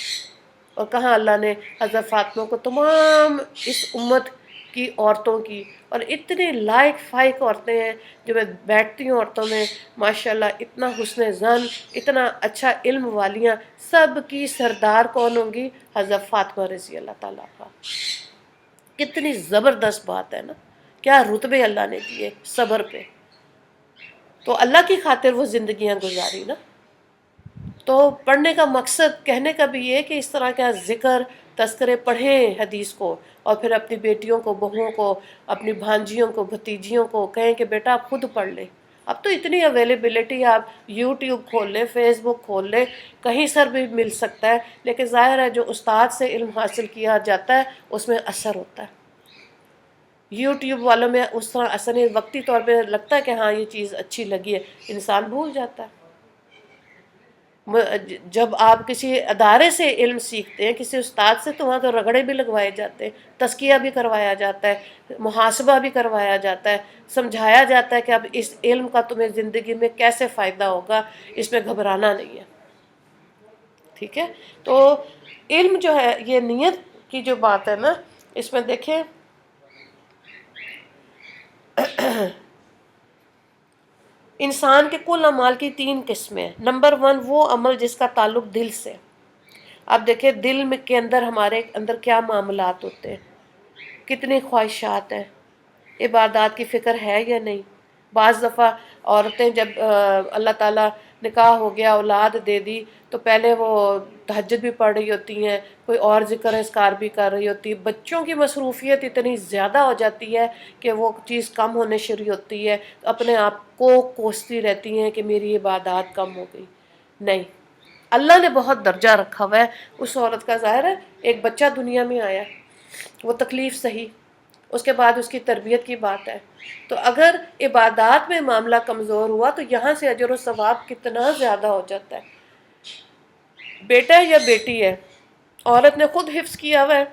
اور کہاں اللہ نے حضرت فاطمہ کو تمام اس امت کی عورتوں کی، اور اتنی لائق فائق عورتیں ہیں جو میں بیٹھتی ہوں عورتوں میں، ماشاءاللہ اتنا حسن زن، اتنا اچھا علم والیاں، سب کی سردار کون ہوں گی؟ حضرت فاطمہ رضی اللہ تعالیٰ عنہا۔ کتنی زبردست بات ہے نا، کیا رتبے اللہ نے دیے صبر پہ۔ تو اللہ کی خاطر وہ زندگیاں گزاری نا۔ تو پڑھنے کا مقصد کہنے کا بھی یہ کہ اس طرح کا ذکر تذکرے پڑھیں حدیث کو، اور پھر اپنی بیٹیوں کو، بہوؤں کو، اپنی بھانجیوں کو، بھتیجیوں کو کہیں کہ بیٹا آپ خود پڑھ لیں۔ اب تو اتنی اویلیبلٹی، آپ یوٹیوب کھول لیں، فیس بک کھول لیں، کہیں سر بھی مل سکتا ہے، لیکن ظاہر ہے جو استاد سے علم حاصل کیا جاتا ہے اس میں اثر ہوتا ہے۔ یوٹیوب والوں میں اس طرح اثر نہیں، وقتی طور پہ لگتا ہے کہ ہاں یہ چیز اچھی لگی ہے، انسان بھول جاتا ہے۔ جب آپ کسی ادارے سے علم سیکھتے ہیں، کسی استاد سے، تو وہاں تو رگڑے بھی لگوائے جاتے ہیں، تزکیہ بھی کروایا جاتا ہے، محاسبہ بھی کروایا جاتا ہے، سمجھایا جاتا ہے کہ اب اس علم کا تمہیں زندگی میں کیسے فائدہ ہوگا، اس میں گھبرانا نہیں ہے۔ ٹھیک ہے؟ تو علم جو ہے، یہ نیت کی جو بات ہے نا، اس میں دیکھیں انسان کے کل اعمال کی 3 قسمیں۔ نمبر 1 وہ عمل جس کا تعلق دل سے۔ اب دیکھیں دل میں کے اندر، ہمارے اندر کیا معاملات ہوتے ہیں، کتنی خواہشات ہیں، عبادات کی فکر ہے یا نہیں۔ بعض دفعہ عورتیں جب اللہ تعالیٰ نکاح ہو گیا، اولاد دے دی، تو پہلے وہ تہجد بھی پڑھ رہی ہوتی ہیں، کوئی اور ذکر اذکار بھی کر رہی ہوتی ہے، بچوں کی مصروفیت اتنی زیادہ ہو جاتی ہے کہ وہ چیز کم ہونے شروع ہوتی ہے، اپنے آپ کو کوستی رہتی ہیں کہ میری عبادات کم ہو گئی۔ نہیں، اللہ نے بہت درجہ رکھا ہوا ہے اس عورت کا۔ ظاہر ہے ایک بچہ دنیا میں آیا، وہ تکلیف سہی، اس کے بعد اس کی تربیت کی بات ہے، تو اگر عبادات میں معاملہ کمزور ہوا تو یہاں سے اجر و ثواب کتنا زیادہ ہو جاتا ہے۔ بیٹا ہے یا بیٹی ہے، عورت نے خود حفظ کیا ہوا ہے،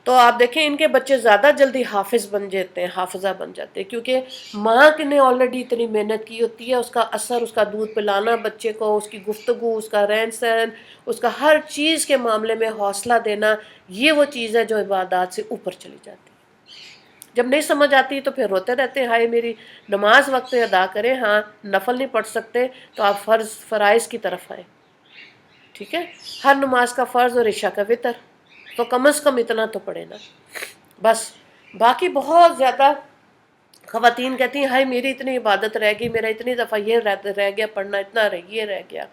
تو آپ دیکھیں ان کے بچے زیادہ جلدی حافظ بن جاتے ہیں، حافظہ بن جاتے ہیں، کیونکہ ماں نے آلریڈی اتنی محنت کی ہوتی ہے، اس کا اثر، اس کا دودھ پلانا بچے کو، اس کی گفتگو، اس کا رہن سہن، اس کا ہر چیز کے معاملے میں حوصلہ دینا، یہ وہ چیز ہے جو عبادات سے اوپر چلی جاتی ہے۔ جب نہیں سمجھ آتی تو پھر روتے رہتے ہیں، ہائے میری نماز وقت پہ ادا کریں، ہاں نفل نہیں پڑھ سکتے تو آپ فرائض کی طرف آئیں۔ ٹھیک ہے؟ ہر نماز کا فرض اور عشاء کا وتر، تو کم از کم اتنا تو پڑھے نا۔ بس باقی بہت زیادہ خواتین کہتی ہیں ہائے میری اتنی عبادت رہ گئی، میرا اتنی دفعہ یہ رہ گیا پڑھنا، اتنا یہ رہ گیا۔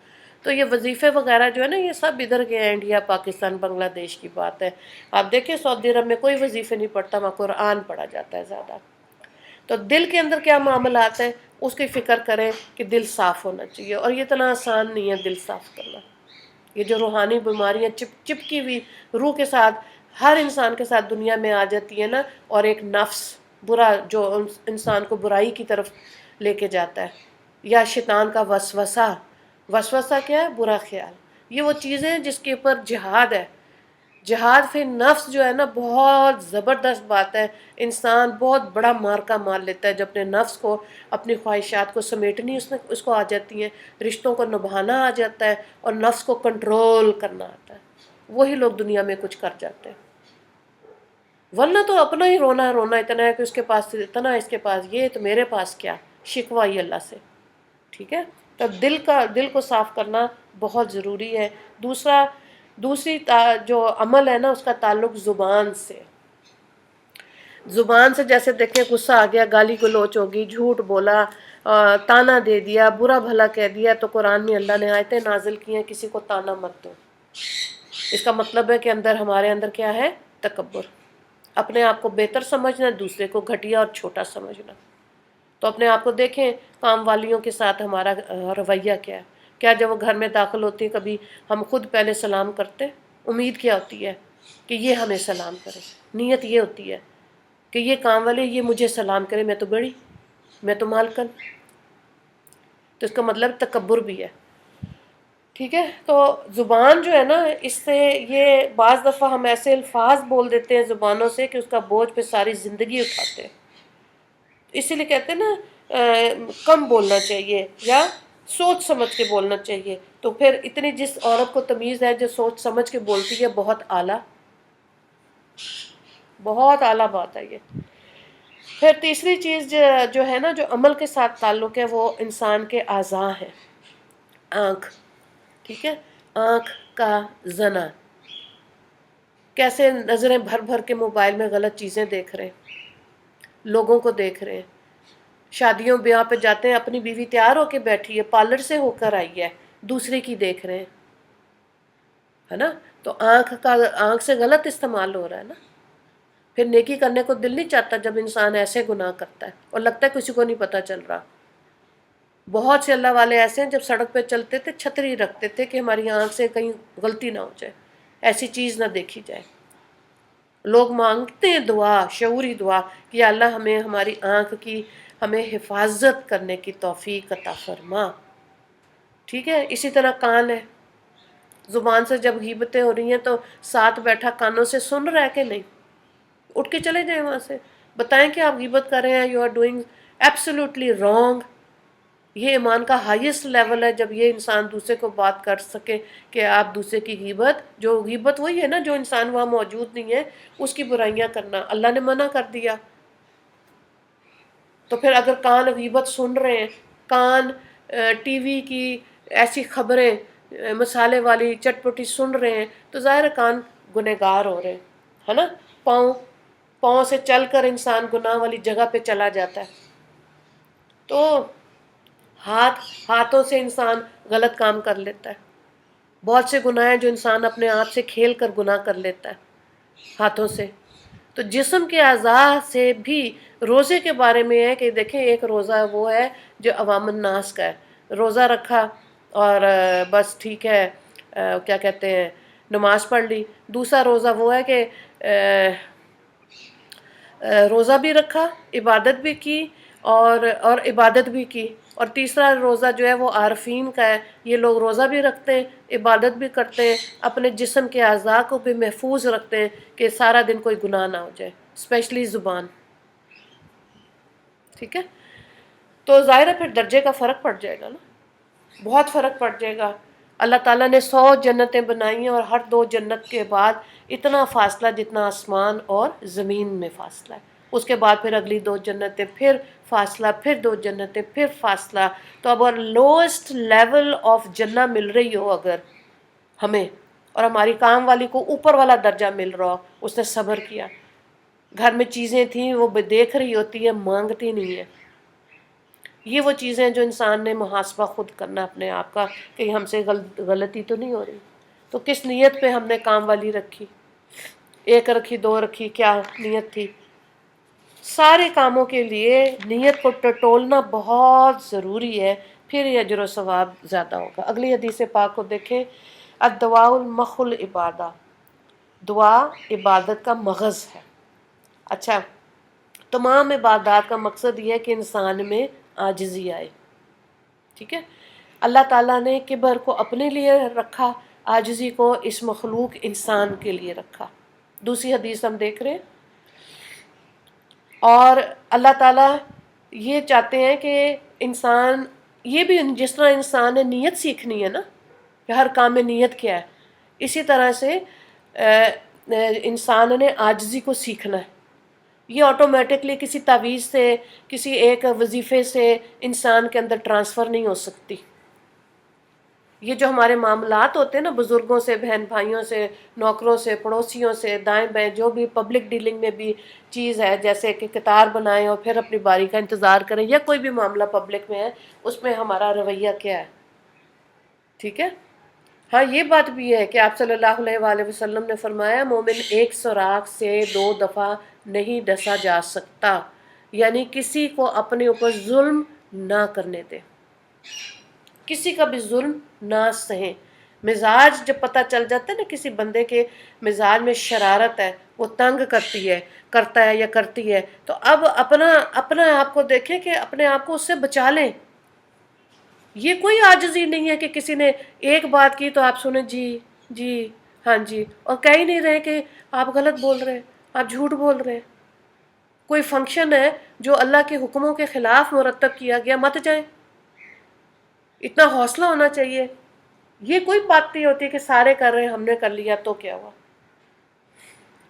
تو یہ وظیفے وغیرہ جو ہے نا، یہ سب ادھر کے ہیں، انڈیا، پاکستان، بنگلہ دیش کی بات ہے۔ آپ دیکھیں سعودی عرب میں کوئی وظیفے نہیں پڑھتا، وہاں قرآن پڑھا جاتا ہے زیادہ۔ تو دل کے اندر کیا معاملات ہیں اس کی فکر کریں کہ دل صاف ہونا چاہیے، اور یہ اتنا آسان نہیں ہے دل صاف کرنا۔ یہ جو روحانی بیماریاں چپکی ہوئی روح کے ساتھ ہر انسان کے ساتھ دنیا میں آ جاتی ہے نا، اور ایک نفس برا جو انسان کو برائی کی طرف لے کے جاتا ہے، یا شیطان کا وسوسہ. وسوسہ کیا ہے؟ برا خیال. یہ وہ چیزیں ہیں جس کے اوپر جہاد ہے. جہاد فی نفس جو ہے نا بہت زبردست بات ہے. انسان بہت بڑا مارکا مار لیتا ہے جب اپنے نفس کو، اپنی خواہشات کو سمیٹنی اس کو آ جاتی ہیں، رشتوں کو نبھانا آ جاتا ہے، اور نفس کو کنٹرول کرنا آتا ہے. وہی لوگ دنیا میں کچھ کر جاتے ہیں. ورنہ تو اپنا ہی رونا رونا اتنا ہے کہ اس کے پاس اتنا، اس کے پاس یہ، تو میرے پاس کیا. شکوہ ہی اللہ سے. ٹھیک ہے. تو دل کو صاف کرنا بہت ضروری ہے. دوسری جو عمل ہے نا اس کا تعلق زبان سے. زبان سے جیسے دیکھیں غصہ آ گیا، گالی گلوچ ہوگی، جھوٹ بولا، تانا دے دیا، برا بھلا کہہ دیا، تو قرآن میں اللہ نے آیتیں نازل کی ہیں کسی کو تانا مت دو. اس کا مطلب ہے کہ ہمارے اندر کیا ہے؟ تکبر. اپنے آپ کو بہتر سمجھنا، دوسرے کو گھٹیا اور چھوٹا سمجھنا. تو اپنے آپ کو دیکھیں کام والیوں کے ساتھ ہمارا رویہ کیا ہے. کیا جب وہ گھر میں داخل ہوتی ہیں کبھی ہم خود پہلے سلام کرتے؟ امید کیا ہوتی ہے؟ کہ یہ ہمیں سلام کرے. نیت یہ ہوتی ہے کہ یہ کام والے یہ مجھے سلام کرے، میں تو بڑی، میں تو مالکن. تو اس کا مطلب تکبر بھی ہے. ٹھیک ہے. تو زبان جو ہے نا، اس سے یہ بعض دفعہ ہم ایسے الفاظ بول دیتے ہیں زبانوں سے کہ اس کا بوجھ پہ ساری زندگی اٹھاتے ہیں. اسی لیے کہتے ہیں نا کم بولنا چاہیے یا سوچ سمجھ کے بولنا چاہیے. تو پھر اتنی جس عورت کو تمیز ہے جو سوچ سمجھ کے بولتی ہے، بہت اعلیٰ، بہت اعلیٰ بات ہے یہ. پھر تیسری چیز جو ہے نا جو عمل کے ساتھ تعلق ہے، وہ انسان کے اعضاء ہیں. آنکھ. ٹھیک ہے. آنکھ کا زنا. کیسے نظریں بھر بھر کے موبائل میں غلط چیزیں دیکھ رہے ہیں، لوگوں کو دیکھ رہے ہیں. شادیوں بیاہ پہ جاتے ہیں، اپنی بیوی تیار ہو کے بیٹھی ہے، پارلر سے ہو کر آئی ہے، دوسرے کی دیکھ رہے ہیں، ہے نا. تو آنکھ سے غلط استعمال ہو رہا ہے نا. پھر نیکی کرنے کو دل نہیں چاہتا جب انسان ایسے گناہ کرتا ہے، اور لگتا ہے کسی کو نہیں پتہ چل رہا. بہت سے اللہ والے ایسے ہیں جب سڑک پہ چلتے تھے چھتری رکھتے تھے کہ ہماری آنکھ سے کہیں غلطی نہ ہو جائے، ایسی چیز نہ دیکھی جائے. لوگ مانگتے ہیں دعا، شعوری دعا، کہ یا اللہ ہمیں ہماری آنکھ کی ہمیں حفاظت کرنے کی توفیق عطا فرما. ٹھیک ہے. اسی طرح کان ہے. زبان سے جب غیبتیں ہو رہی ہیں تو ساتھ بیٹھا کانوں سے سن رہا ہے کہ نہیں؟ اٹھ کے چلے جائیں وہاں سے، بتائیں کہ آپ غیبت کر رہے ہیں، you are doing absolutely wrong. یہ ایمان کا ہائیسٹ لیول ہے جب یہ انسان دوسرے کو بات کر سکے کہ آپ دوسرے کی غیبت، جو غیبت وہی ہے نا جو انسان وہاں موجود نہیں ہے اس کی برائیاں کرنا، اللہ نے منع کر دیا. تو پھر اگر کان غیبت سن رہے ہیں، کان ٹی وی کی ایسی خبریں مسالے والی چٹپٹی سن رہے ہیں، تو ظاہر کان گنہگار ہو رہے ہیں، ہے نا. پاؤں سے چل کر انسان گناہ والی جگہ پہ چلا جاتا ہے. تو ہاتھوں سے انسان غلط کام کر لیتا ہے. بہت سے گناہ ہیں جو انسان اپنے آپ سے کھیل کر گناہ کر لیتا ہے ہاتھوں سے. تو جسم کے اعضاء سے بھی روزے کے بارے میں ہے کہ دیکھیں ایک روزہ وہ ہے جو عوام الناس کا ہے. روزہ رکھا اور بس ٹھیک ہے، کیا کہتے ہیں، نماز پڑھ لی. دوسرا روزہ وہ ہے کہ روزہ بھی رکھا، عبادت بھی کی اور عبادت بھی کی. اور تیسرا روزہ جو ہے وہ عارفین کا ہے. یہ لوگ روزہ بھی رکھتے ہیں، عبادت بھی کرتے ہیں، اپنے جسم کے اعضاء کو بھی محفوظ رکھتے ہیں کہ سارا دن کوئی گناہ نہ ہو جائے، اسپیشلی زبان. ٹھیک ہے. تو ظاہر ہے پھر درجے کا فرق پڑ جائے گا نا، بہت فرق پڑ جائے گا. اللہ تعالیٰ نے 100 جنتیں بنائی ہیں اور ہر 2 جنت کے بعد اتنا فاصلہ جتنا آسمان اور زمین میں فاصلہ ہے. اس کے بعد پھر اگلی 2 جنتیں، پھر فاصلہ، پھر 2 جنتیں، پھر فاصلہ. تو اب لوسٹ لیول آف جنہ مل رہی ہو اگر ہمیں، اور ہماری کام والی کو اوپر والا درجہ مل رہا ہو، اس نے صبر کیا، گھر میں چیزیں تھیں وہ دیکھ رہی ہوتی ہے، مانگتی نہیں ہے. یہ وہ چیزیں جو انسان نے محاسبہ خود کرنا اپنے آپ کا کہ ہم سے غلطی تو نہیں ہو رہی. تو کس نیت پہ ہم نے کام والی رکھی، 1 رکھی، 2 رکھی، کیا نیت تھی. سارے کاموں کے لیے نیت کو ٹٹولنا بہت ضروری ہے، پھر یہ اجر و ثواب زیادہ ہوگا. اگلی حدیث پاک کو دیکھیں. الدعاء المخ العبادہ، دعا عبادت کا مغز ہے. اچھا، تمام عبادات کا مقصد یہ ہے کہ انسان میں عاجزی آئے. ٹھیک ہے. اللہ تعالیٰ نے کبر کو اپنے لیے رکھا، عاجزی کو اس مخلوق انسان کے لیے رکھا. دوسری حدیث ہم دیکھ رہے ہیں. اور اللہ تعالیٰ یہ چاہتے ہیں کہ انسان، یہ بھی جس طرح انسان نے نیت سیکھنی ہے نا کہ ہر کام میں نیت کیا ہے، اسی طرح سے انسان نے عاجزی کو سیکھنا ہے. یہ آٹومیٹکلی کسی تعویذ سے، کسی ایک وظیفے سے انسان کے اندر ٹرانسفر نہیں ہو سکتی. یہ جو ہمارے معاملات ہوتے ہیں نا بزرگوں سے، بہن بھائیوں سے، نوکروں سے، پڑوسیوں سے، دائیں بائیں جو بھی پبلک ڈیلنگ میں بھی چیز ہے، جیسے کہ قطار بنائیں اور پھر اپنی باری کا انتظار کریں، یا کوئی بھی معاملہ پبلک میں ہے، اس میں ہمارا رویہ کیا ہے. ٹھیک ہے. ہاں یہ بات بھی ہے کہ آپ صلی اللہ علیہ وآلہ وسلم نے فرمایا مومن ایک سوراخ سے 2 دفعہ نہیں ڈسا جا سکتا، یعنی کسی کو اپنے اوپر ظلم نہ کرنے دے، کسی کا بھی ظلم نہ سہیں. مزاج جب پتہ چل جاتا ہے نا کسی بندے کے مزاج میں شرارت ہے، وہ تنگ کرتا ہے یا کرتی ہے، تو اب اپنا آپ کو دیکھیں کہ اپنے آپ کو اس سے بچا لیں. یہ کوئی عاجزی نہیں ہے کہ کسی نے ایک بات کی تو آپ سنیں جی جی ہاں جی، اور کہہ ہی نہیں رہے کہ آپ غلط بول رہے ہیں، آپ جھوٹ بول رہے ہیں. کوئی فنکشن ہے جو اللہ کے حکموں کے خلاف مرتب کیا گیا، مت جائیں. اتنا حوصلہ ہونا چاہیے. یہ کوئی بات نہیں ہوتی کہ سارے کر رہے ہیں ہم نے کر لیا تو کیا ہوا.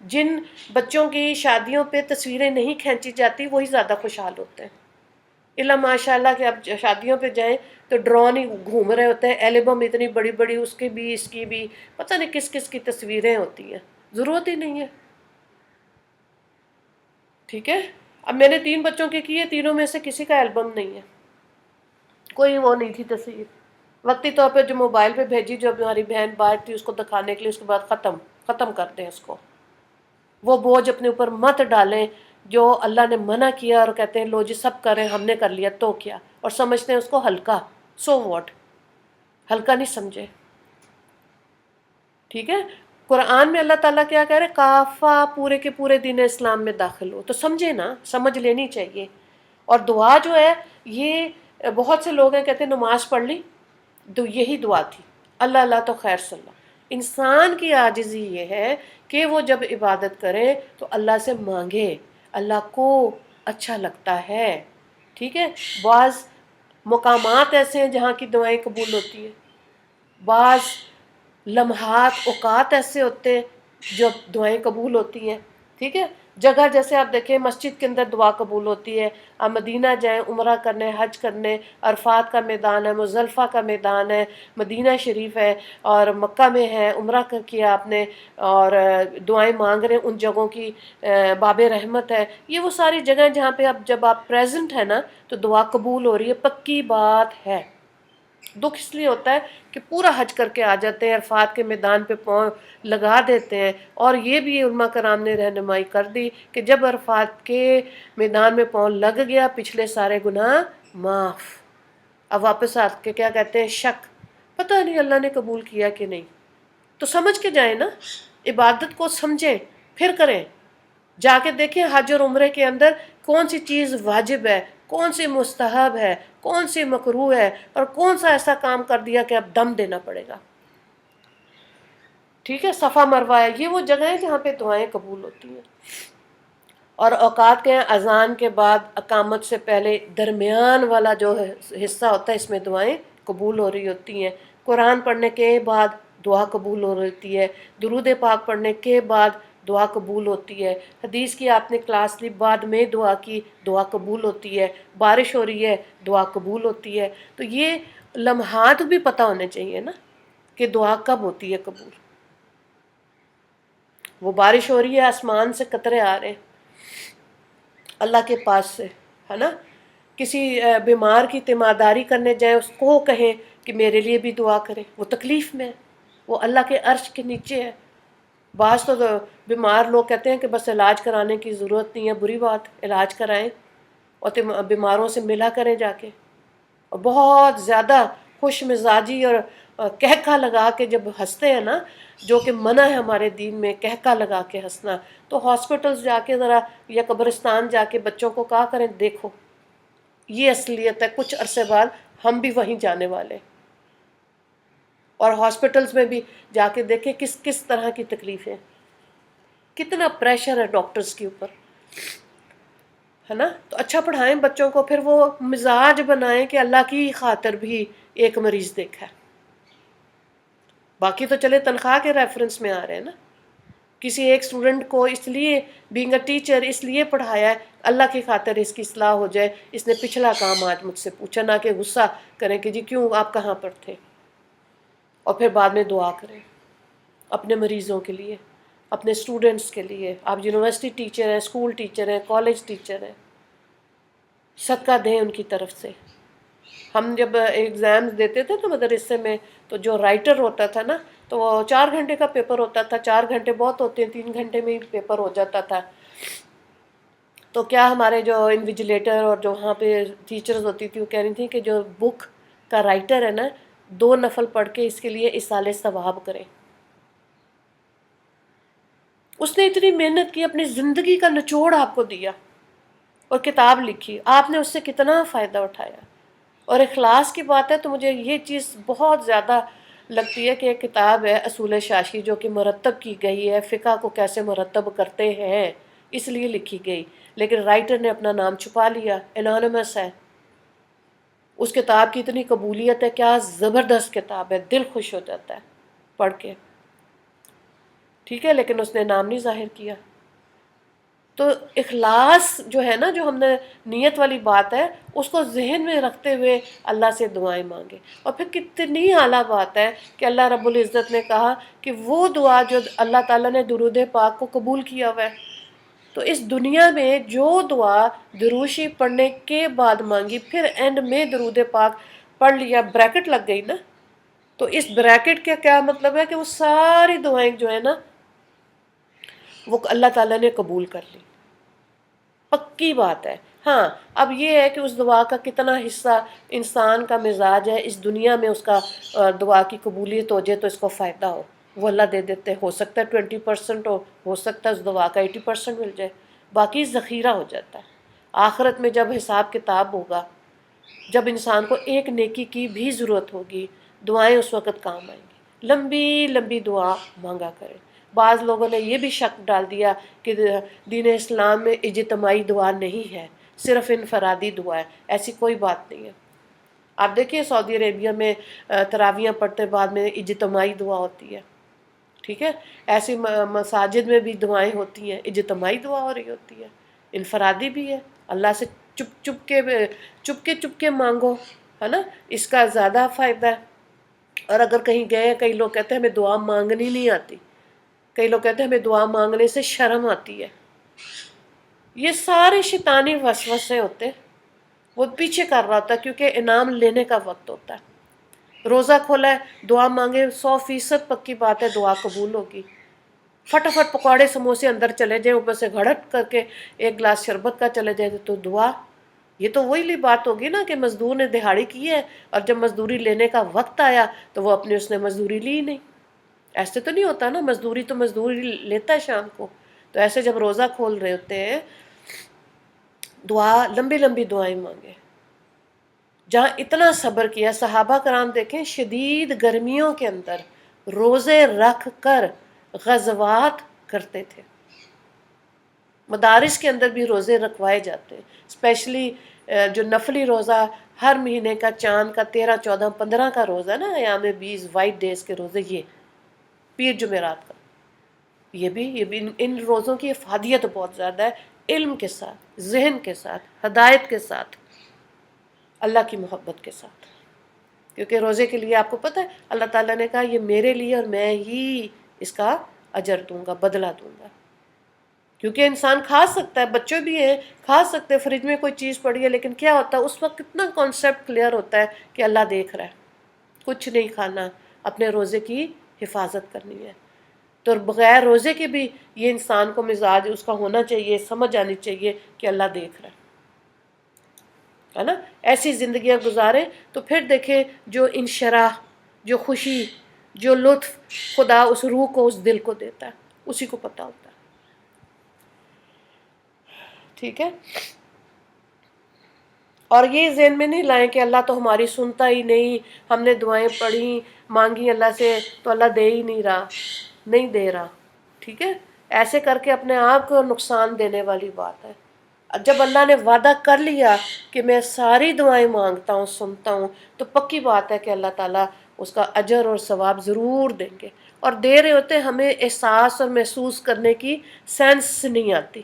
جن بچوں کی شادیوں پہ تصویریں نہیں کھینچی جاتی وہی زیادہ خوشحال ہوتے ہیں. اللہ ماشاء اللہ کہ اب شادیوں پہ جائیں تو ڈرون ہی گھوم رہے ہوتے ہیں، ایلبم اتنی بڑی بڑی، اس کی بھی اس کی بھی، پتہ نہیں کس کس کی تصویریں ہوتی ہیں، ضرورت ہی نہیں ہے. ٹھیک ہے. اب میں نے 3 بچوں کے کیے، تینوں میں سے کسی کا البم نہیں ہے، کوئی وہ نہیں تھی تصویر. وقتی طور پہ جو موبائل پہ بھیجی، جو ہماری بہن باہر تھی اس کو دکھانے کے لیے، اس کے بعد ختم کر دیں اس کو. وہ بوجھ اپنے اوپر مت ڈالیں جو اللہ نے منع کیا، اور کہتے ہیں لو جی سب کریں ہم نے کر لیا تو کیا، اور سمجھتے ہیں اس کو ہلکا. سو واٹ، ہلکا نہیں سمجھے. ٹھیک ہے. قرآن میں اللہ تعالیٰ کیا کہہ رہے ہیں؟ کافہ پورے کے پورے دین اسلام میں داخل ہو. تو سمجھے نا، سمجھ لینی چاہیے. اور دعا جو ہے، یہ بہت سے لوگ ہیں کہتے ہیں نماز پڑھ لی تو یہی دعا تھی، اللہ اللہ تو خیر صلی اللہ. انسان کی عاجزی یہ ہے کہ وہ جب عبادت کرے تو اللہ سے مانگے، اللہ کو اچھا لگتا ہے. ٹھیک ہے. بعض مقامات ایسے ہیں جہاں کی دعائیں قبول ہوتی ہیں، بعض لمحات اوقات ایسے ہوتے ہیں جو دعائیں قبول ہوتی ہیں. ٹھیک ہے. جگہ جیسے آپ دیکھیں مسجد کے اندر دعا قبول ہوتی ہے. آپ مدینہ جائیں عمرہ کرنے، حج کرنے، عرفات کا میدان ہے، مزدلفہ کا میدان ہے، مدینہ شریف ہے، اور مکہ میں ہے، عمرہ کیا آپ نے اور دعائیں مانگ رہے ہیں ان جگہوں کی، باب رحمت ہے. یہ وہ ساری جگہیں جہاں پہ جب آپ پریزنٹ ہے نا تو دعا قبول ہو رہی ہے، پکی بات ہے. دکھ اس لیے ہوتا ہے کہ پورا حج کر کے آ جاتے ہیں، عرفات کے میدان پہ پاؤں لگا دیتے ہیں. اور یہ بھی علماء کرام نے رہنمائی کر دی کہ جب عرفات کے میدان میں پاؤں لگ گیا، پچھلے سارے گناہ معاف. اب واپس آ کے کیا کہتے ہیں؟ شک، پتہ نہیں اللہ نے قبول کیا کہ نہیں. تو سمجھ کے جائیں نا، عبادت کو سمجھیں پھر کریں. جا کے دیکھیں حج اور عمرے کے اندر کون سی چیز واجب ہے، کون سی مستحب ہے، کون سی مکروہ ہے، اور کون سا ایسا کام کر دیا کہ اب دم دینا پڑے گا. ٹھیک ہے. صفا مروہ ہے، یہ وہ جگہ ہیں جہاں پہ دعائیں قبول ہوتی ہیں. اور اوقات کے اذان کے بعد اقامت سے پہلے درمیان والا جو حصہ ہوتا ہے اس میں دعائیں قبول ہو رہی ہوتی ہیں. قرآن پڑھنے کے بعد دعا قبول ہو رہی ہوتی ہے، درود پاک پڑھنے کے بعد دعا قبول ہوتی ہے. حدیث کی آپ نے کلاس لی، بعد میں دعا کی، دعا قبول ہوتی ہے. بارش ہو رہی ہے، دعا قبول ہوتی ہے. تو یہ لمحات بھی پتہ ہونے چاہیے نا کہ دعا کب ہوتی ہے قبول. وہ بارش ہو رہی ہے، آسمان سے قطرے آ رہے ہیں اللہ کے پاس سے، ہے نا. کسی بیمار کی تیمارداری کرنے جائیں، اس کو کہیں کہ میرے لیے بھی دعا کرے، وہ تکلیف میں ہے، وہ اللہ کے عرش کے نیچے ہے. بعض تو بیمار لوگ کہتے ہیں کہ بس علاج کرانے کی ضرورت نہیں ہے. بری بات، علاج کرائیں اور بیماروں سے ملا کریں جا کے. اور بہت زیادہ خوش مزاجی اور کہکا لگا کے جب ہنستے ہیں نا، جو کہ منع ہے ہمارے دین میں کہکا لگا کے ہنسنا، تو ہاسپٹلز جا کے ذرا یا قبرستان جا کے بچوں کو کہا کریں دیکھو یہ اصلیت ہے، کچھ عرصے بعد ہم بھی وہیں جانے والے ہیں۔ اور ہاسپٹلز میں بھی جا کے دیکھیں کس کس طرح کی تکلیفیں، کتنا پریشر ہے ڈاکٹرز کے اوپر، ہے نا؟ تو اچھا پڑھائیں بچوں کو، پھر وہ مزاج بنائیں کہ اللہ کی خاطر بھی ایک مریض دیکھا ہے، باقی تو چلے تنخواہ کے ریفرنس میں آ رہے ہیں نا۔ کسی ایک اسٹوڈنٹ کو اس لیے بینگ اے ٹیچر اس لیے پڑھایا ہے اللہ کی خاطر اس کی اصلاح ہو جائے، اس نے پچھلا کام آج مجھ سے پوچھا، نہ کہ غصہ کریں کہ جی کیوں آپ کہاں پر تھے، اور پھر بعد میں دعا کریں اپنے مریضوں کے لیے، اپنے اسٹوڈنٹس کے لیے۔ آپ یونیورسٹی ٹیچر ہیں، اسکول ٹیچر ہیں، کالج ٹیچر ہیں، صدقہ دیں ان کی طرف سے۔ ہم جب ایگزامز دیتے تھے تو مدرسے میں، تو جو رائٹر ہوتا تھا نا، تو وہ 4 گھنٹے کا پیپر ہوتا تھا، 4 گھنٹے بہت ہوتے ہیں، 3 گھنٹے میں ہی پیپر ہو جاتا تھا۔ تو کیا ہمارے جو انویجیلیٹر اور جو وہاں پہ ٹیچرز ہوتی تھی وہ کہہ رہی تھیں کہ جو بک کا رائٹر ہے نا، 2 نفل پڑھ کے اس کے لیے اصالِ ثواب کریں۔ اس نے اتنی محنت کی، اپنی زندگی کا نچوڑ آپ کو دیا اور کتاب لکھی، آپ نے اس سے کتنا فائدہ اٹھایا۔ اور اخلاص کی بات ہے تو مجھے یہ چیز بہت زیادہ لگتی ہے کہ ایک کتاب ہے اصول شاشی جو کہ مرتب کی گئی ہے، فقہ کو کیسے مرتب کرتے ہیں اس لیے لکھی گئی، لیکن رائٹر نے اپنا نام چھپا لیا، انانیمس ہے۔ اس کتاب کی اتنی قبولیت ہے، کیا زبردست کتاب ہے، دل خوش ہو جاتا ہے پڑھ کے، ٹھیک ہے، لیکن اس نے نام نہیں ظاہر کیا۔ تو اخلاص جو ہے نا، جو ہم نے نیت والی بات ہے اس کو ذہن میں رکھتے ہوئے اللہ سے دعائیں مانگے۔ اور پھر کتنی اعلیٰ بات ہے کہ اللہ رب العزت نے کہا کہ وہ دعا جو اللہ تعالیٰ نے درود پاک کو قبول کیا ہوا ہے، تو اس دنیا میں جو دعا دروشی پڑھنے کے بعد مانگی، پھر اینڈ میں درود پاک پڑھ لیا، بریکٹ لگ گئی نا، تو اس بریکٹ کا کیا مطلب ہے کہ وہ ساری دعائیں جو ہے نا وہ اللہ تعالیٰ نے قبول کر لی، پکی بات ہے۔ ہاں اب یہ ہے کہ اس دعا کا کتنا حصہ انسان کا مزاج ہے، اس دنیا میں اس کا دعا کی قبولیت ہو جائے تو اس کو فائدہ ہو، وہ اللہ دے دیتے، ہو سکتا ہے 20% ہو سکتا ہے اس دعا کا 80% مل جائے، باقی ذخیرہ ہو جاتا ہے۔ آخرت میں جب حساب کتاب ہوگا، جب انسان کو ایک نیکی کی بھی ضرورت ہوگی، دعائیں اس وقت کام آئیں گی۔ لمبی لمبی دعا مانگا کریں۔ بعض لوگوں نے یہ بھی شک ڈال دیا کہ دین اسلام میں اجتماعی دعا نہیں ہے، صرف انفرادی دعا ہے، ایسی کوئی بات نہیں ہے۔ آپ دیکھیے سعودی عربیہ میں تراویحیں پڑھتے بعد میں اجتماعی دعا ہوتی ہے، ٹھیک ہے، ایسی مساجد میں بھی دعائیں ہوتی ہیں، اجتماعی دعا ہو رہی ہوتی ہے، انفرادی بھی ہے، اللہ سے چپ کے مانگو، ہے نا، اس کا زیادہ فائدہ ہے۔ اور اگر کہیں گئے، کئی لوگ کہتے ہیں ہمیں دعا مانگنی نہیں آتی، کئی لوگ کہتے ہیں ہمیں دعا مانگنے سے شرم آتی ہے، یہ سارے شیطانی وسوسے ہوتے ہیں، وہ پیچھے کر رہا ہوتا ہے کیونکہ انعام لینے کا وقت ہوتا ہے۔ روزہ کھولا ہے، دعا مانگے، 100% پکی بات ہے دعا قبول ہوگی۔ فٹافٹ پکوڑے سموسے اندر چلے جائیں، اوپر سے گھڑٹ کر کے ایک گلاس شربت کا چلے جائے تو دعا، یہ تو وہی بات ہوگی نا کہ مزدور نے دہاڑی کی ہے اور جب مزدوری لینے کا وقت آیا تو وہ اس نے مزدوری لی نہیں۔ ایسے تو نہیں ہوتا نا، مزدوری تو مزدوری لیتا ہے شام کو۔ تو ایسے جب روزہ کھول رہے ہوتے ہیں، دعا لمبی لمبی دعائیں مانگے۔ جہاں اتنا صبر کیا، صحابہ کرام دیکھیں شدید گرمیوں کے اندر روزے رکھ کر غزوات کرتے تھے۔ مدارس کے اندر بھی روزے رکھوائے جاتے ہیں، اسپیشلی جو نفلی روزہ ہر مہینے کا چاند کا 13، 14، 15 کا روزہ نا، ایام 20 وائٹ ڈیز کے روزے، یہ پیر جمعرات کا، یہ بھی ان روزوں کی افادیت بہت زیادہ ہے، علم کے ساتھ، ذہن کے ساتھ، ہدایت کے ساتھ، اللہ کی محبت کے ساتھ۔ کیونکہ روزے کے لیے آپ کو پتہ ہے اللہ تعالیٰ نے کہا یہ میرے لیے اور میں ہی اس کا اجر دوں گا، بدلہ دوں گا۔ کیونکہ انسان کھا سکتا ہے، بچے بھی ہیں کھا سکتے ہیں، فریج میں کوئی چیز پڑی ہے، لیکن کیا ہوتا ہے اس وقت کتنا کانسیپٹ کلیئر ہوتا ہے کہ اللہ دیکھ رہا ہے، کچھ نہیں کھانا، اپنے روزے کی حفاظت کرنی ہے۔ تو بغیر روزے کے بھی یہ انسان کو مزاج اس کا ہونا چاہیے، سمجھ آنی چاہیے کہ اللہ دیکھ رہا ہے نا، ایسی زندگیاں گزاریں۔ تو پھر دیکھیں جو انشراح، جو خوشی، جو لطف خدا اس روح کو، اس دل کو دیتا ہے، اسی کو پتہ ہوتا ہے. ٹھیک ہے. اور یہ ذہن میں نہیں لائیں کہ اللہ تو ہماری سنتا ہی نہیں، ہم نے دعائیں پڑھی مانگی اللہ سے تو اللہ دے ہی نہیں رہا. نہیں دے رہا. ٹھیک ہے. ایسے کر کے اپنے آپ کو نقصان دینے والی بات ہے. جب اللہ نے وعدہ کر لیا کہ میں ساری دعائیں مانگتا ہوں، سنتا ہوں، تو پکی بات ہے کہ اللہ تعالیٰ اس کا اجر اور ثواب ضرور دیں گے. اور دے رہے ہوتے ہمیں احساس اور محسوس کرنے کی سینس نہیں آتی.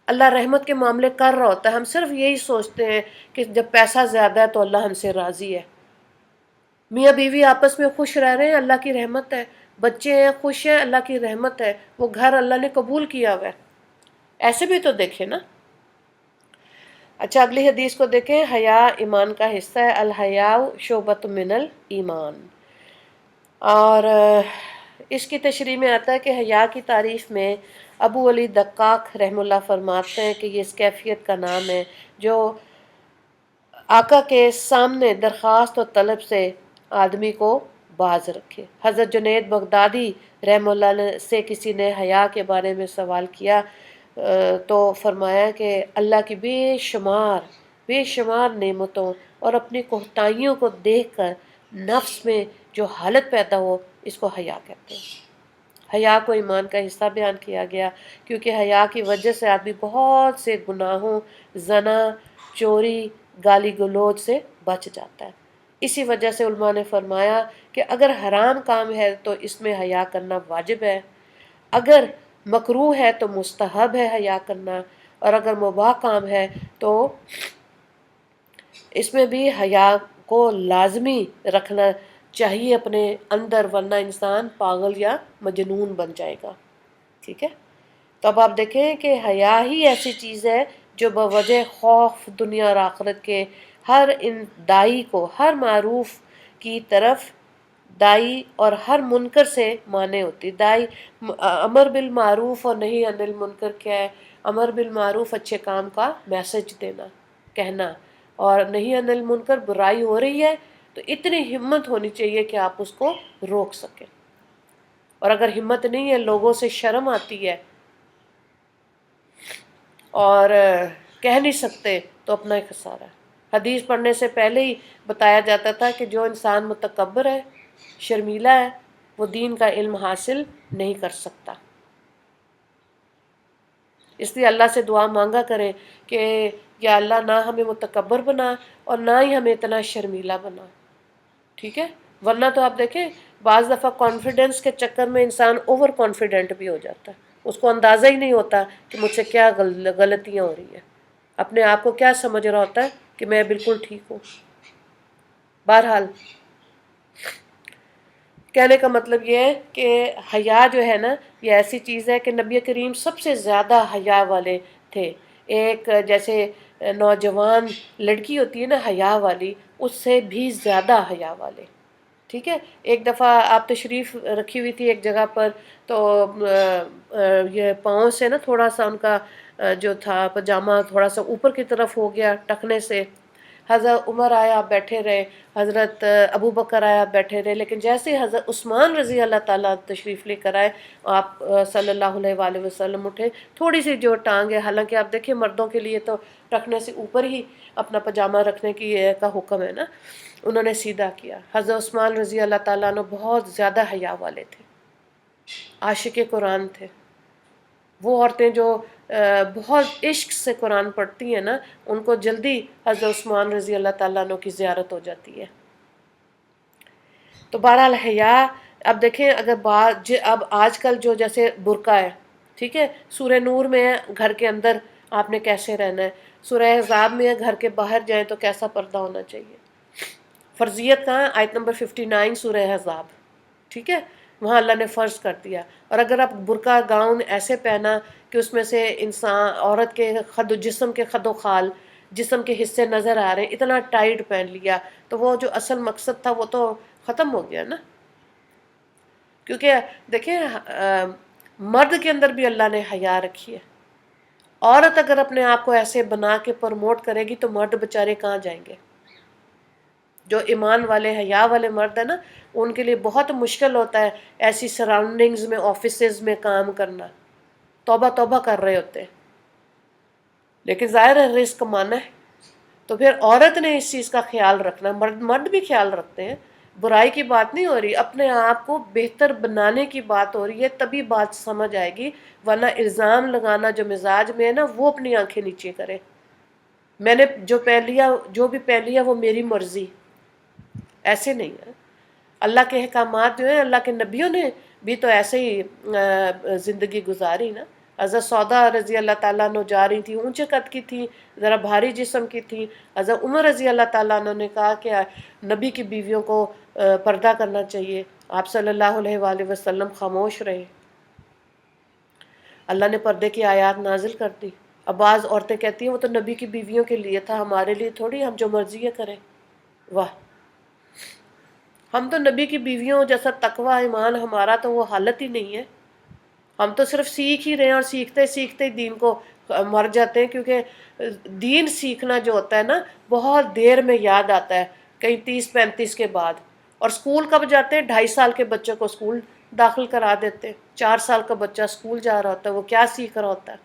اللہ رحمت کے معاملے کر رہا ہوتا ہے، ہم صرف یہی سوچتے ہیں کہ جب پیسہ زیادہ ہے تو اللہ ہم سے راضی ہے. میاں بیوی آپس میں خوش رہ رہے ہیں، اللہ کی رحمت ہے. بچے ہیں خوش ہیں، اللہ کی رحمت ہے. وہ گھر اللہ نے قبول کیا ہوا ہے. ایسے بھی تو دیکھیں نا. اچھا اگلی حدیث کو دیکھیں. حیا ایمان کا حصہ ہے. الحیاء شعبۃ من الایمان. اور اس کی تشریح میں آتا ہے کہ حیا کی تعریف میں ابو علی دقاق رحم اللہ فرماتے ہیں کہ یہ اس کیفیت کا نام ہے جو آقا کے سامنے درخواست و طلب سے آدمی کو باز رکھے. حضرت جنید بغدادی رحم اللہ سے کسی نے حیا کے بارے میں سوال کیا تو فرمایا کہ اللہ کی بے شمار نعمتوں اور اپنی کوتاہیوں کو دیکھ کر نفس میں جو حالت پیدا ہو اس کو حیا کہتے ہیں. حیا کو ایمان کا حصہ بیان کیا گیا کیونکہ حیا کی وجہ سے آدمی بہت سے گناہوں، زنا، چوری، گالی گلوچ سے بچ جاتا ہے. اسی وجہ سے علماء نے فرمایا کہ اگر حرام کام ہے تو اس میں حیا کرنا واجب ہے، اگر مکروہ ہے تو مستحب ہے حیا کرنا، اور اگر مباح کام ہے تو اس میں بھی حیا کو لازمی رکھنا چاہیے اپنے اندر، ورنہ انسان پاگل یا مجنون بن جائے گا. ٹھیک ہے. تو اب آپ دیکھیں کہ حیا ہی ایسی چیز ہے جو بوجہ خوف دنیا اور آخرت کے ہر دائی کو ہر معروف کی طرف دائی اور ہر منکر سے مانے ہوتی. دائی امر بالمعروف اور نہیں عن المنکر کیا ہے؟ امر بالمعروف اچھے کام کا میسج دینا، کہنا، اور نہیں عن المنکر برائی ہو رہی ہے تو اتنی ہمت ہونی چاہیے کہ آپ اس کو روک سکیں. اور اگر ہمت نہیں ہے، لوگوں سے شرم آتی ہے اور کہہ نہیں سکتے تو اپنا ہی خسارہ ہے. حدیث پڑھنے سے پہلے ہی بتایا جاتا تھا کہ جو انسان متکبر ہے، شرمیلا ہے، وہ دین کا علم حاصل نہیں کر سکتا. اس لیے اللہ سے دعا مانگا کریں کہ یا اللہ نہ ہمیں متکبر بنا اور نہ ہی ہمیں اتنا شرمیلا بنا. ٹھیک ہے. ورنہ تو آپ دیکھیں بعض دفعہ کانفیڈنس کے چکر میں انسان اوور کانفیڈنٹ بھی ہو جاتا ہے. اس کو اندازہ ہی نہیں ہوتا کہ مجھ سے کیا غلطیاں ہو رہی ہیں. اپنے آپ کو کیا سمجھ رہا ہوتا ہے کہ میں بالکل ٹھیک ہوں. بہرحال کہنے کا مطلب یہ ہے کہ حیا جو ہے نا یہ ایسی چیز ہے کہ نبی کریم سب سے زیادہ حیا والے تھے. ایک جیسے نوجوان لڑکی ہوتی ہے نا حیا والی، اس سے بھی زیادہ حیا والے. ٹھیک ہے. ایک دفعہ آپ تشریف رکھی ہوئی تھی ایک جگہ پر، تو یہ پاؤں سے نا تھوڑا سا ان کا جو تھا پاجامہ تھوڑا سا اوپر کی طرف ہو گیا ٹکنے سے. حضرت عمر آیا آپ بیٹھے رہے، حضرت ابو بکر آیا آپ بیٹھے رہے، لیکن جیسے ہی حضرت عثمان رضی اللہ تعالیٰ تشریف لے کر آئے آپ صلی اللہ علیہ وآلہ وسلم اٹھے. تھوڑی سی جو ٹانگ ہے، حالانکہ آپ دیکھیں مردوں کے لیے تو ٹکنے سے اوپر ہی اپنا پاجامہ رکھنے کا حکم ہے نا، انہوں نے سیدھا کیا. حضرت عثمان رضی اللہ تعالیٰ عنہ بہت زیادہ حیا والے تھے، عاشق قرآن تھے. وہ عورتیں جو بہت عشق سے قرآن پڑھتی ہیں نا، ان کو جلدی حضرت عثمان رضی اللہ تعالیٰ عنہ کی زیارت ہو جاتی ہے. تو بہرحال حیا اب دیکھیں اگر اب آج کل جو جیسے برقع ہے، ٹھیک ہے، سورہ نور میں ہے گھر کے اندر آپ نے کیسے رہنا ہے، سورہ احزاب میں ہے گھر کے باہر جائیں تو کیسا پردہ ہونا چاہیے. فرضیت کہاں؟ آیت نمبر 59 سورہ احزاب. ٹھیک ہے. وہاں اللہ نے فرض کر دیا. اور اگر آپ برقع گاؤن ایسے پہنا کہ اس میں سے انسان عورت کے جسم کے خد و خال، جسم کے حصے نظر آ رہے ہیں، اتنا ٹائٹ پہن لیا تو وہ جو اصل مقصد تھا وہ تو ختم ہو گیا نا. کیونکہ دیکھیں مرد کے اندر بھی اللہ نے حیا رکھی ہے. عورت اگر اپنے آپ کو ایسے بنا کے پروموٹ کرے گی تو مرد بیچارے کہاں جائیں گے. جو ایمان والے حیا والے مرد ہیں نا، ان کے لیے بہت مشکل ہوتا ہے ایسی سراؤنڈنگز میں، آفیسز میں کام کرنا، توبہ توبہ کر رہے ہوتے ہیں، لیکن ظاہر ہے رزق کمانا ہے، تو پھر عورت نے اس چیز کا خیال رکھنا، مرد بھی خیال رکھتے ہیں، برائی کی بات نہیں ہو رہی، اپنے آپ کو بہتر بنانے کی بات ہو رہی ہے، تبھی بات سمجھ آئے گی، ورنہ الزام لگانا جو مزاج میں ہے نا، وہ اپنی آنکھیں نیچے کرے، میں نے جو پہ لیا، جو بھی پہ لیا وہ میری مرضی، ایسے نہیں ہے۔ اللہ کے احکامات جو ہیں، اللہ کے نبیوں نے بھی تو ایسے ہی زندگی گزاری نا۔ حضرت سودا رضی اللہ تعالیٰ عنہ جا رہی تھی، اونچے قد کی تھی، ذرا بھاری جسم کی تھی، حضرت عمر رضی اللہ تعالیٰ عنہ نے کہا کہ نبی کی بیویوں کو پردہ کرنا چاہیے، آپ صلی اللہ علیہ وآلہ وسلم خاموش رہے، اللہ نے پردے کی آیات نازل کر دی۔ اب بعض عورتیں کہتی ہیں وہ تو نبی کی بیویوں کے لیے تھا، ہمارے لیے تھوڑی، ہم جو مرضی ہے کریں۔ واہ، ہم تو نبی کی بیویوں جیسا تقوی ایمان ہمارا تو وہ حالت ہی نہیں ہے، ہم تو صرف سیکھ ہی رہے ہیں، اور سیکھتے سیکھتے دین کو مر جاتے ہیں، کیونکہ دین سیکھنا جو ہوتا ہے نا بہت دیر میں یاد آتا ہے، کہیں 30-35 کے بعد، اور اسکول کب جاتے ہیں؟ 2.5 سال کے بچے کو اسکول داخل کرا دیتے ہیں، 4 سال کا بچہ اسکول جا رہا ہوتا ہے، وہ کیا سیکھ رہا ہوتا ہے،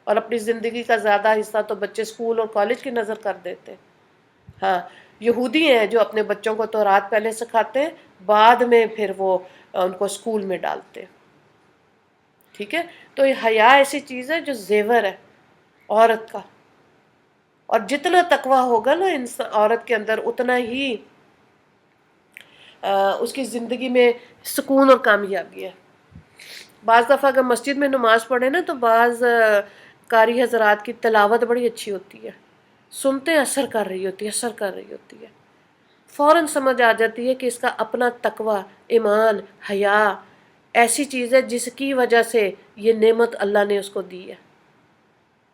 اور اپنی زندگی کا زیادہ حصہ تو بچے اسکول اور کالج کی نظر کر دیتے ہیں۔ ہاں، یہودی ہیں جو اپنے بچوں کو تورات پہلے سکھاتے ہیں، بعد میں پھر وہ ان کو اسکول میں ڈالتے ہیں، ٹھیک ہے؟ تو یہ حیا ایسی چیز ہے جو زیور ہے عورت کا، اور جتنا تقوی ہوگا نا عورت کے اندر، اتنا ہی اس کی زندگی میں سکون اور کامیابی ہے۔ بعض دفعہ اگر مسجد میں نماز پڑھے نا، تو بعض قاری حضرات کی تلاوت بڑی اچھی ہوتی ہے، سنتے اثر کر رہی ہوتی ہے، اثر کر رہی ہوتی ہے، فوراً سمجھ آ جاتی ہے کہ اس کا اپنا تقوی، ایمان، حیا ایسی چیز ہے جس کی وجہ سے یہ نعمت اللہ نے اس کو دی ہے۔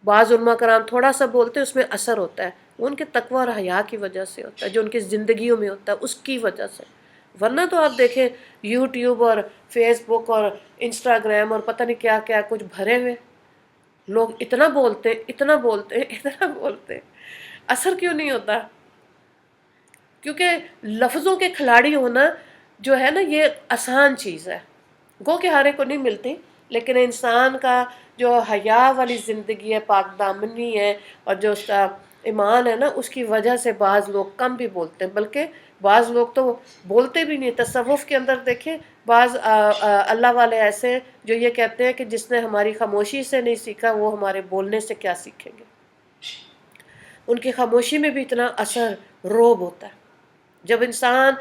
بعض علماء کرام تھوڑا سا بولتے ہیں، اس میں اثر ہوتا ہے، وہ ان کے تقوی اور حیا کی وجہ سے ہوتا ہے، جو ان کی زندگیوں میں ہوتا ہے اس کی وجہ سے، ورنہ تو آپ دیکھیں یوٹیوب اور فیس بک اور انسٹاگرام اور پتہ نہیں کیا کیا کچھ بھرے ہوئے، لوگ اتنا بولتے، اتنا بولتے، اتنا بولتے، اثر کیوں نہیں ہوتا؟ کیونکہ لفظوں کے کھلاڑی ہونا جو ہے نا، یہ آسان چیز ہے، گو کہ ہر ایک کو نہیں ملتی، لیکن انسان کا جو حیا والی زندگی ہے، پاک دامنی ہے، اور جو اس کا ایمان ہے نا، اس کی وجہ سے بعض لوگ کم بھی بولتے ہیں، بلکہ بعض لوگ تو بولتے بھی نہیں۔ تصوف کے اندر دیکھیں، بعض اللہ والے ایسے ہیں جو یہ کہتے ہیں کہ جس نے ہماری خاموشی سے نہیں سیکھا، وہ ہمارے بولنے سے کیا سیکھیں گے۔ ان کی خاموشی میں بھی اتنا اثر، روب ہوتا ہے۔ جب انسان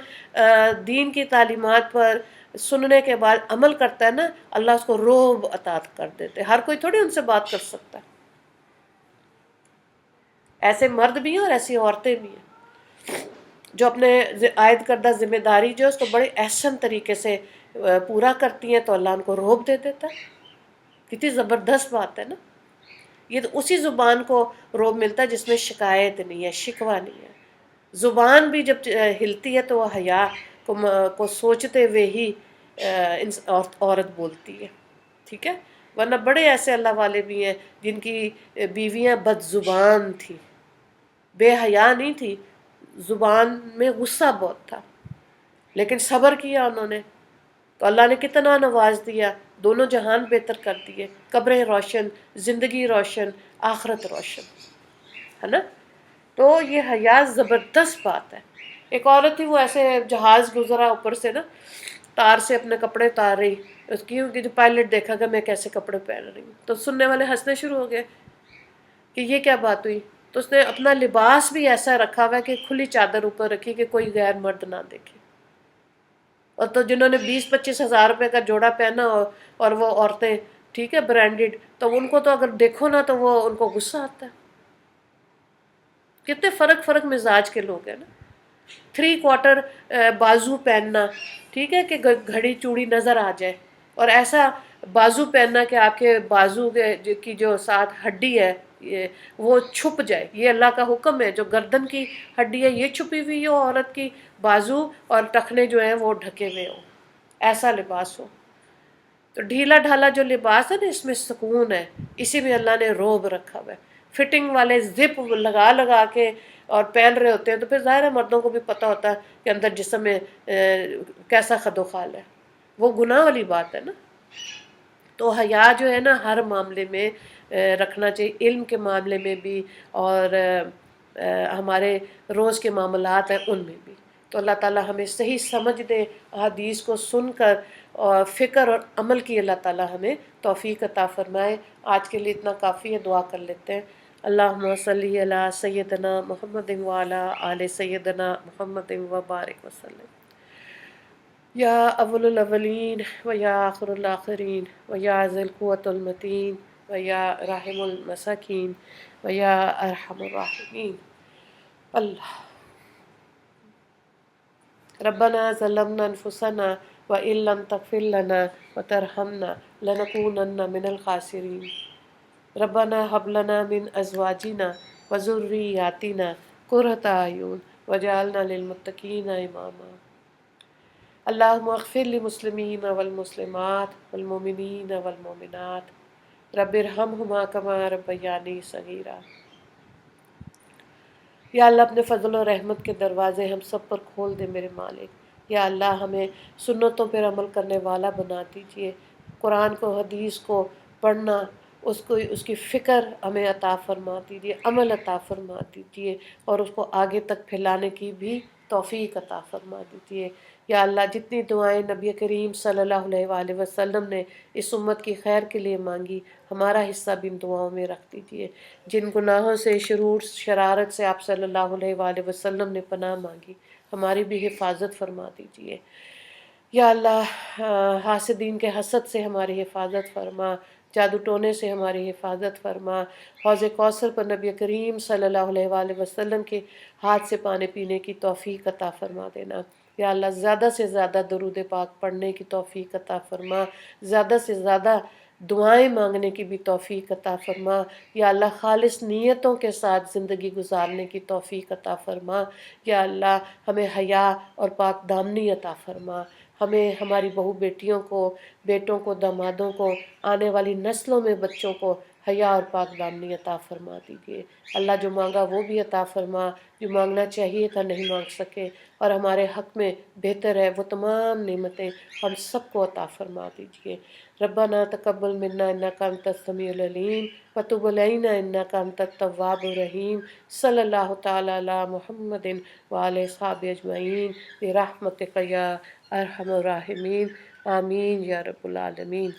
دین کی تعلیمات پر سننے کے بعد عمل کرتا ہے نا، اللہ اس کو روب عطا کر دیتے، ہر کوئی تھوڑی ان سے بات کر سکتا ہے، ایسے مرد بھی ہیں اور ایسی عورتیں بھی ہیں جو اپنے عائد کردہ ذمہ داری جو ہے اس کو بڑے احسن طریقے سے پورا کرتی ہیں، تو اللہ ان کو روب دے دیتا ہے۔ کتنی زبردست بات ہے نا، یہ تو اسی زبان کو روب ملتا ہے جس میں شکایت نہیں ہے، شکوہ نہیں ہے۔ زبان بھی جب ہلتی ہے تو وہ حیا کو سوچتے ہوئے ہی عورت بولتی ہے، ٹھیک ہے؟ ورنہ بڑے ایسے اللہ والے بھی ہیں جن کی بیویاں بد زبان تھیں، بے حیا نہیں تھی، زبان میں غصہ بہت تھا، لیکن صبر کیا انہوں نے، تو اللہ نے کتنا نواز دیا، دونوں جہان بہتر کر دیے، قبریں روشن، زندگی روشن، آخرت روشن، ہے نا؟ تو یہ حیا زبردست بات ہے۔ ایک عورت تھی، وہ ایسے جہاز گزرا اوپر سے نا، تار سے اپنے کپڑے اتار رہی، اس کی جو پائلٹ دیکھا کہ میں کیسے کپڑے پہن رہی ہوں، تو سننے والے ہنسنے شروع ہو گئے کہ یہ کیا بات ہوئی، تو اس نے اپنا لباس بھی ایسا رکھا ہوا ہے کہ کھلی چادر اوپر رکھی کہ کوئی غیر مرد نہ دیکھے، اور تو جنہوں نے 20-25 ہزار روپے کا جوڑا پہنا اور وہ عورتیں، ٹھیک ہے، برانڈیڈ، تو ان کو تو اگر دیکھو نا تو وہ ان کو غصہ آتا ہے۔ کتنے فرق مزاج کے لوگ ہیں نا۔ 3/4 بازو پہننا، ٹھیک ہے، کہ گھڑی چوڑی نظر آ جائے، اور ایسا بازو پہننا کہ آپ کے بازو کی جو ساتھ ہڈی ہے وہ چھپ جائے، یہ اللہ کا حکم ہے، جو گردن کی ہڈی ہے یہ چھپی ہوئی ہو، عورت کی بازو اور ٹخنے جو ہیں وہ ڈھکے ہوئے ہوں، ایسا لباس ہو۔ تو ڈھیلا ڈھالا جو لباس ہے نا، اس میں سکون ہے، اسی میں اللہ نے روب رکھا ہوا ہے۔ فٹنگ والے زپ لگا لگا کے اور پہن رہے ہوتے ہیں تو پھر ظاہر ہے مردوں کو بھی پتہ ہوتا ہے کہ اندر جسم میں کیسا خد و خال ہے، وہ گناہ والی بات ہے نا۔ تو حیا جو ہے نا ہر معاملے میں رکھنا چاہیے، علم کے معاملے میں بھی، اور ہمارے روز کے معاملات ہیں ان میں بھی۔ تو اللہ تعالیٰ ہمیں صحیح سمجھ دے، احادیث کو سن کر اور فکر اور عمل کی اللہ تعالیٰ ہمیں توفیق عطا فرمائے۔ آج کے لیے اتنا کافی ہے، دعا کر لیتے ہیں۔ اللہم صلی علی سیدنا محمد وعلی آل سیدنا محمد وبارک وسلم۔ یا اول الاولین و یا آخر الآخرین و یا ذی القوة المتین و یا رحم المساکین و یا ارحم الراحمین۔ اللہ ربنا ظلمنا انفسنا وان لم تغفر لنا وترحمنا لنکونن من الخاسرین۔ ربنا هب لنا من ازواجنا وذریاتنا قرۃ اعین وجعلنا للمتقین اماما۔ اللہم اغفر للمسلمین والمسلمات والمؤمنین والمؤمنات رب ارحمہما کما ربیانی صغیرا۔ یا اللہ اپنے فضل و رحمت کے دروازے ہم سب پر کھول دے میرے مالک۔ یا اللہ ہمیں سنتوں پر عمل کرنے والا بنا دیجئے، قرآن کو حدیث کو پڑھنا، اس کی فکر ہمیں عطا فرما دیجئے، عمل عطا فرما دیجئے، اور اس کو آگے تک پھیلانے کی بھی توفیق عطا فرما دیجئے۔ یا اللہ جتنی دعائیں نبی کریم صلی اللہ علیہ وآلہ وسلم نے اس امت کی خیر کے لیے مانگی، ہمارا حصہ بھی ان دعاؤں میں رکھ دیجئے۔ جن گناہوں سے، شرور شرارت سے آپ صلی اللہ علیہ وآلہ وسلم نے پناہ مانگی، ہماری بھی حفاظت فرما دیجئے۔ یا اللہ حاسدین کے حسد سے ہماری حفاظت فرما، جادو ٹونے سے ہماری حفاظت فرما۔ حوض کوثر پر نبی کریم صلی اللہ علیہ وآلہ وسلم کے ہاتھ سے پانی پینے کی توفیق عطا فرما دینا۔ یا اللہ زیادہ سے زیادہ درود پاک پڑھنے کی توفیق عطا فرما، زیادہ سے زیادہ دعائیں مانگنے کی بھی توفیق عطا فرما۔ یا اللہ خالص نیتوں کے ساتھ زندگی گزارنے کی توفیق عطا فرما۔ یا اللہ ہمیں حیا اور پاک دامنی عطا فرما، ہمیں ہماری بہو بیٹیوں کو، بیٹوں کو، دامادوں کو، آنے والی نسلوں میں بچوں کو حیا اور پاک دامنی عطا فرما دیجیے۔ اللہ جو مانگا وہ بھی عطا فرما، جو مانگنا چاہیے تھا نہیں مانگ سکے اور ہمارے حق میں بہتر ہے وہ تمام نعمتیں ہم سب کو عطا فرما دیجیے۔ ربنا تقبل منا انک انت السمیع العلیم وتب علینا انک انت التواب الرحیم۔ صلی اللہ تعالی علی محمد وعلی اصحابہ اجمعین برحمتک یا ارحم الراحمین، آمین یا رب العالمین۔